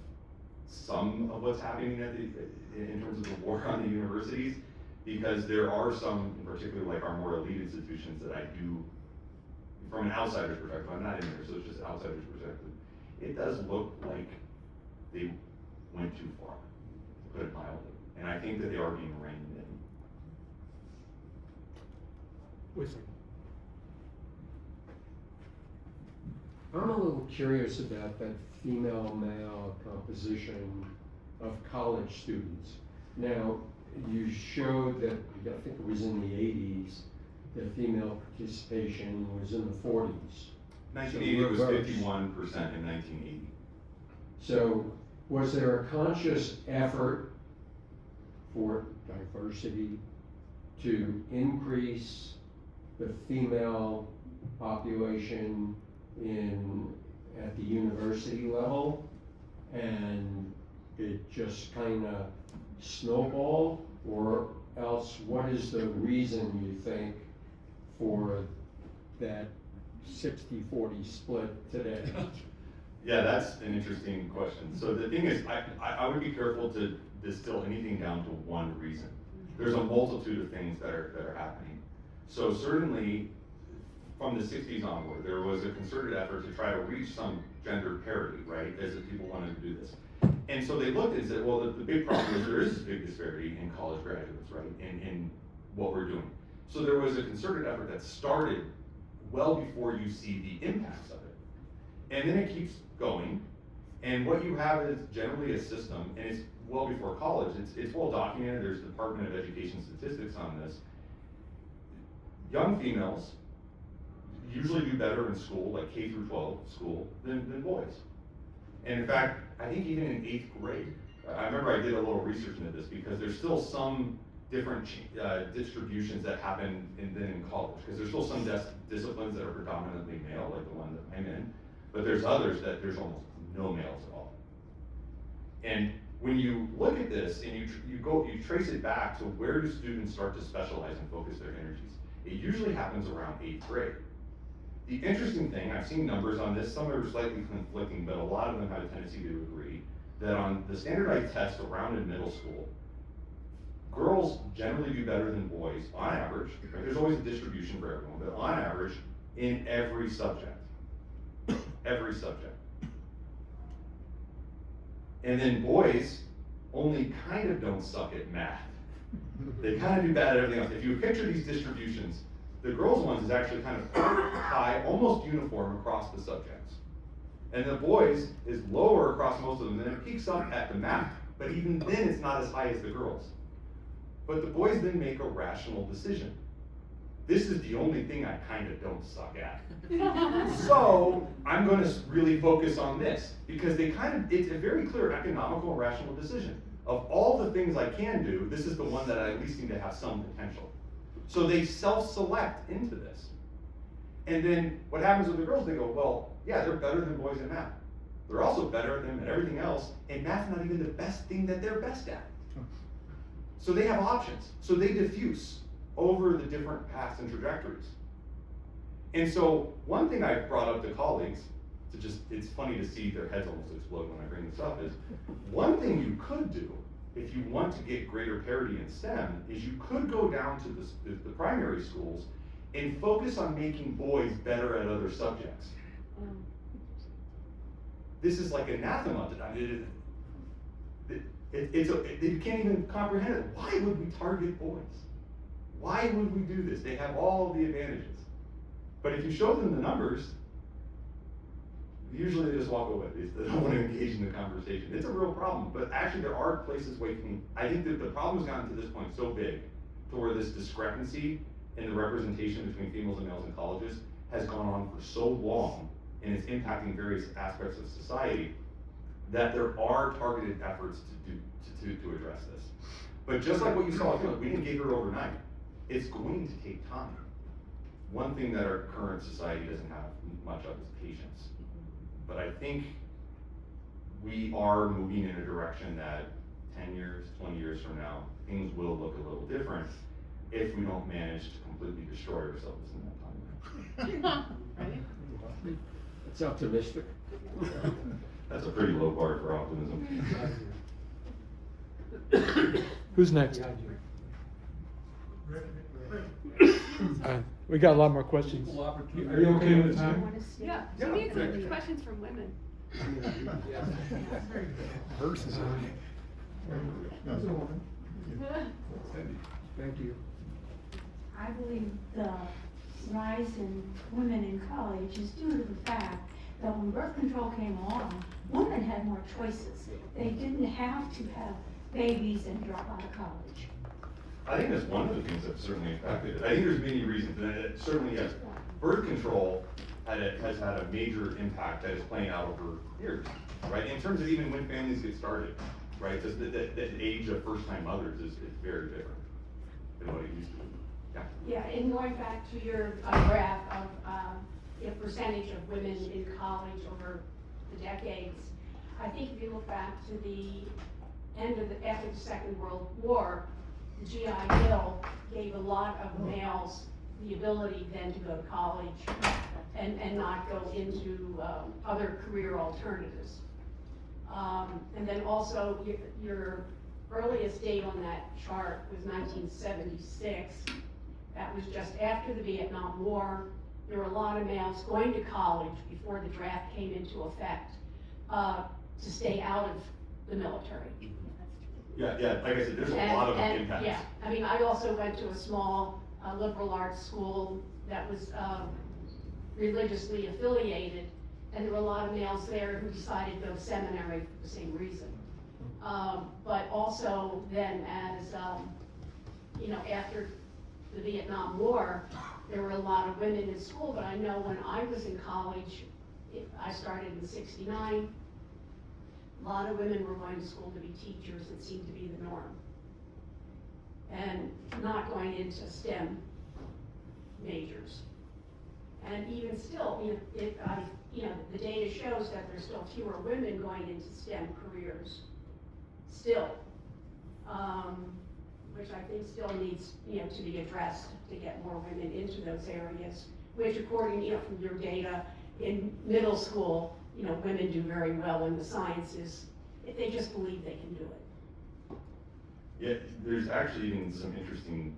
some of what's happening in terms of the war on the universities, because there are some, in particular, like our more elite institutions that I do, from an outsider's perspective, I'm not in there, so it's just outsider's perspective, it does look like they went too far, to put it mildly. And I think that they are being reined in. Wait a second. I'm a little curious about that female-male composition of college students. Now, you showed that, I think it was in the 80s, that female participation was in the 40s. 1980 was 51% in 1980. So was there a conscious effort for diversity to increase the female population at the university level, and it just kind of snowballed? Or else, what is the reason, you think, for that 60-40 split today? Yeah, that's an interesting question. So the thing is, I would be careful to distill anything down to one reason. There's a multitude of things that are happening. So certainly, from the 60s onward, there was a concerted effort to try to reach some gender parity, right, as if people wanted to do this. And so they looked and said, well, the big problem is there is this big disparity in college graduates, right, in what we're doing. So there was a concerted effort that started well before you see the impacts of it. And then it keeps going, and what you have is generally a system, and it's well before college, it's well documented, there's Department of Education statistics on this. Young females usually do better in school, like K through 12 school, than boys. And in fact, I think even in 8th grade, I remember I did a little research into this because there's still some different distributions that happen than in college, because there's still some disciplines that are predominantly male, like the one that I'm in, but there's others that there's almost no males at all. And when you look at this and you trace it back to where do students start to specialize and focus their energies, it usually happens around 8th grade. The interesting thing, I've seen numbers on this, some are slightly conflicting, but a lot of them have a tendency to agree, that on the standardized tests around in middle school, girls generally do better than boys on average. Right? There's always a distribution for everyone, but on average, in every subject. Every subject. And then boys only kind of don't suck at math. They kind of do bad at everything else. If you picture these distributions, the girls' ones is actually kind of high, almost uniform across the subjects. And the boys is lower across most of them, and it peaks up at the math, but even then it's not as high as the girls. But the boys then make a rational decision. This is the only thing I kind of don't suck at. So I'm going to really focus on this, because it's a very clear economical and rational decision. Of all the things I can do, this is the one that I at least seem to have some potential. So they self-select into this. And then what happens with the girls, they go, well, yeah, they're better than boys at math. They're also better than them at everything else, and math's not even the best thing that they're best at. So they have options. So they diffuse over the different paths and trajectories. And so one thing I've brought up to colleagues, it's funny to see their heads almost explode when I bring this up, is one thing you could do if you want to get greater parity in STEM is you could go down to the primary schools and focus on making boys better at other subjects. This is like anathema to them. You can't even comprehend it. Why would we target boys? Why would we do this? They have all of the advantages. But if you show them the numbers, usually they just walk away. They don't want to engage in the conversation. It's a real problem, but actually there are places where you can, I think that the problem has gotten to this point so big to where this discrepancy in the representation between females and males in colleges has gone on for so long, and it's impacting various aspects of society, that there are targeted efforts to address this. But just like what you saw, we didn't get here overnight. It's going to take time. One thing that our current society doesn't have much of is patience. But I think we are moving in a direction that 10 years, 20 years from now, things will look a little different if we don't manage to completely destroy ourselves in that time. It's optimistic. That's a pretty low bar for optimism. Who's next? We got a lot more questions. Are you okay with time? Yeah, we need some questions from women. Versus. Thank you. I believe the rise in women in college is due to the fact that when birth control came along, women had more choices. They didn't have to have babies and drop out of college. I think that's one of the things that certainly impacted it. I think there's many reasons, and it certainly has. Birth control has had a major impact that is playing out over years, right? In terms of even when families get started, right? Because the age of first-time mothers is very different than what it used to be. Yeah. Yeah, and going back to your graph of the percentage of women in college over the decades, I think if you look back to the end of after the Second World War, the GI Bill gave a lot of males the ability then to go to college and not go into other career alternatives. And then also your earliest date on that chart was 1976. That was just after the Vietnam War. There were a lot of males going to college before the draft came into effect to stay out of the military. Yeah, like I said, there's a lot of impacts. Yeah, I mean, I also went to a small liberal arts school that was religiously affiliated, and there were a lot of males there who decided to go to seminary for the same reason. But also then as, after the Vietnam War, there were a lot of women in school, but I know when I was in college, I started in '69, a lot of women were going to school to be teachers. It seemed to be the norm. And not going into STEM majors. And even still, the data shows that there's still fewer women going into STEM careers. Still. Which I think still needs, to be addressed to get more women into those areas, which according, from your data, in middle school, women do very well in the sciences if they just believe they can do it. Yeah, there's actually even some interesting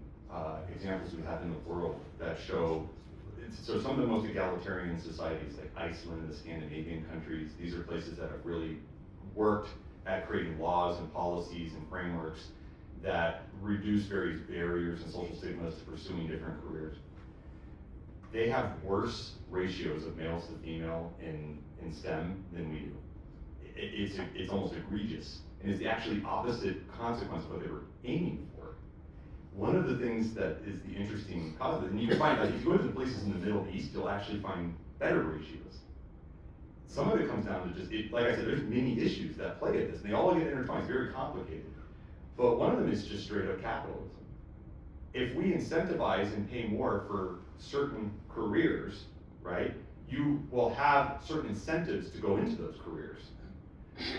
examples we have in the world that show, so some of the most egalitarian societies like Iceland, the Scandinavian countries, these are places that have really worked at creating laws and policies and frameworks that reduce various barriers and social stigmas to pursuing different careers. They have worse ratios of males to female in STEM than we do. It's almost egregious, and it's the actually opposite consequence of what they were aiming for. One of the things that is the interesting cause, and you can find, if you go to places in the Middle East, you'll actually find better ratios. Some of it comes down to just, like I said, there's many issues that play at this, and they all get intertwined. It's very complicated. But one of them is just straight up capitalism. If we incentivize and pay more for certain careers, right, you will have certain incentives to go into those careers.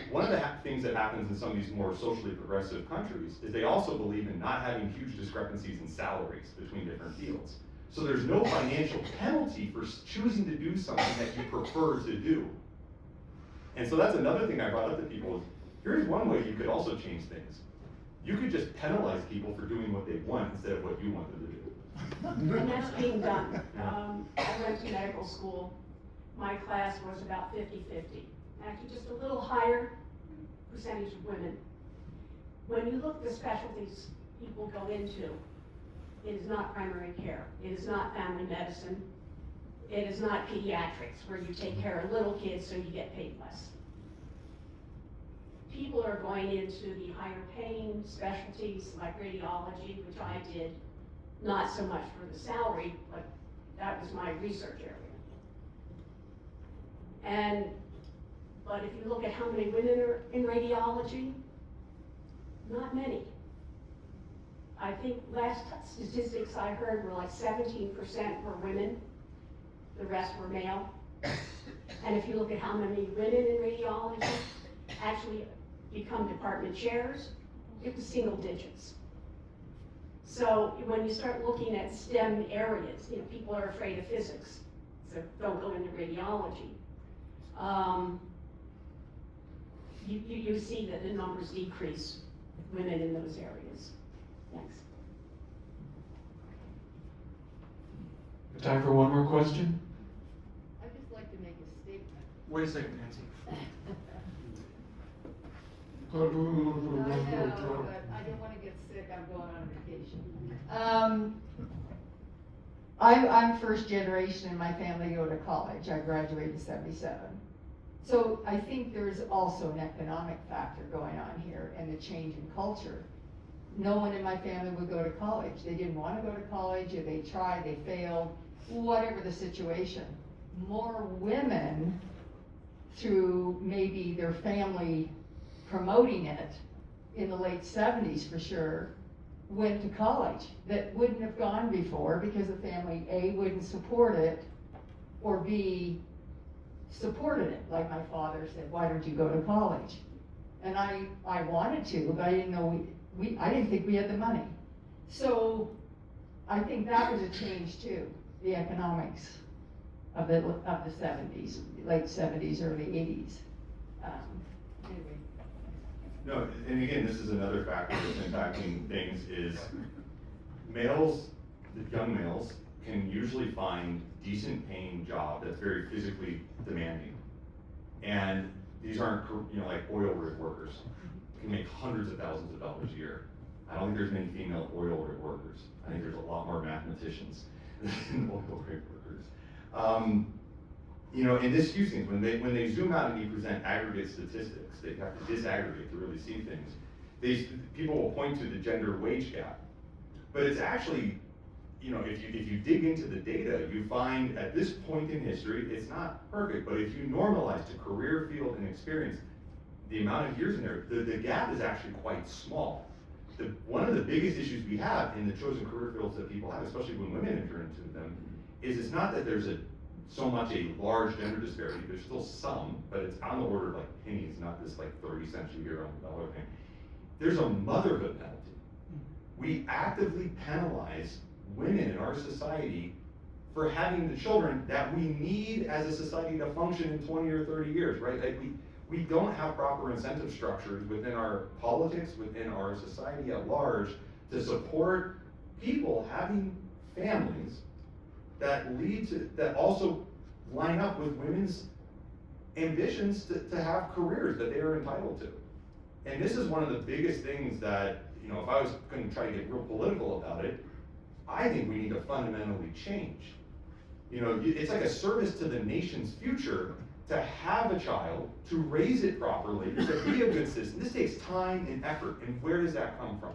One of the things that happens in some of these more socially progressive countries is they also believe in not having huge discrepancies in salaries between different fields. So there's no financial penalty for choosing to do something that you prefer to do. And so that's another thing I brought up to people is, here's one way you could also change things. You could just penalize people for doing what they want instead of what you want them to do. And that's being done. I went to medical school. My class was about 50-50. Actually, just a little higher percentage of women. When you look at the specialties people go into, it is not primary care. It is not family medicine. It is not pediatrics, where you take care of little kids so you get paid less. People are going into the higher paying specialties like radiology, which I did, not so much for the salary, but that was my research area. But if you look at how many women are in radiology, not many. I think last statistics I heard were like 17% were women, the rest were male. And if you look at how many women in radiology actually become department chairs, it was single digits. So when you start looking at STEM areas, people are afraid of physics, so don't go into radiology. You see that the numbers decrease with women in those areas. Thanks. Time for one more question? I'd just like to make a statement. Wait a second, Nancy. I know, but I didn't want to get sick. I'm going on vacation. I'm first generation in my family to go to college. I graduated in '77. So I think there's also an economic factor going on here and the change in culture. No one in my family would go to college. They didn't want to go to college, or they tried, they failed, whatever the situation. More women, through maybe their family promoting it in the late 70s for sure, went to college that wouldn't have gone before because the family A, wouldn't support it, or B, supported it. Like my father said, why don't you go to college? And I wanted to, but I didn't know I didn't think we had the money. So I think that was a change too, the economics of the 70s, late 70s, early 80s. Anyway. No, and again, this is another factor that's impacting things is males, the young males, can usually find decent paying job that's very physically demanding. And these aren't, you know, like oil rig workers, can make hundreds of thousands of dollars a year. I don't think there's many female oil rig workers. I think there's a lot more mathematicians than oil rig workers. You know, and this skews things. When they zoom out and you present aggregate statistics, they have to disaggregate to really see things. People will point to the gender wage gap, but it's actually, you know, if you dig into the data, you find at this point in history, it's not perfect, but if you normalize to career, field, and experience, the amount of years in there, the gap is actually quite small. One of the biggest issues we have in the chosen career fields that people have, especially when women enter into them, is it's not that there's so much a large gender disparity. There's still some, but it's on the order of like pennies, not this like 30 cents a year on the dollar thing. There's a motherhood penalty. We actively penalize women in our society for having the children that we need as a society to function in 20 or 30 years, right? Like we don't have proper incentive structures within our politics, within our society at large, to support people having families that also line up with women's ambitions to have careers that they are entitled to. And this is one of the biggest things that, you know, if I was going to try to get real political about it, I think we need to fundamentally change. You know, it's like a service to the nation's future to have a child, to raise it properly, to be a good citizen. This takes time and effort, and where does that come from?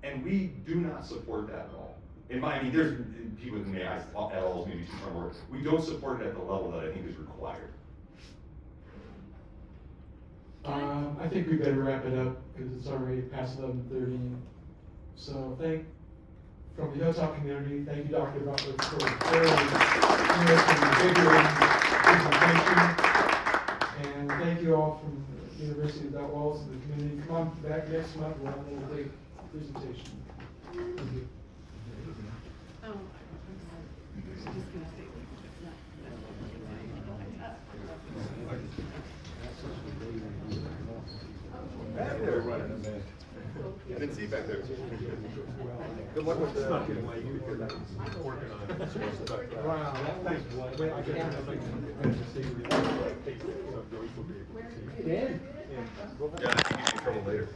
And we do not support that at all. I mean, there's people who may ask, at all is maybe too strong a word. We don't support it at the level that I think is required. I think we better wrap it up because it's already past 11:30. So from the Hilltop community, thank you, Dr. Butler, for a very interesting and invigorating presentation. And thank you all from the University of Without Walls and the community. Come on back next month, we'll have a big presentation. Thank you. Back there. I didn't see you back there. Good luck with that. I'm working on it. Wow, thanks. Wait, I can't. Yeah, I can get in trouble later.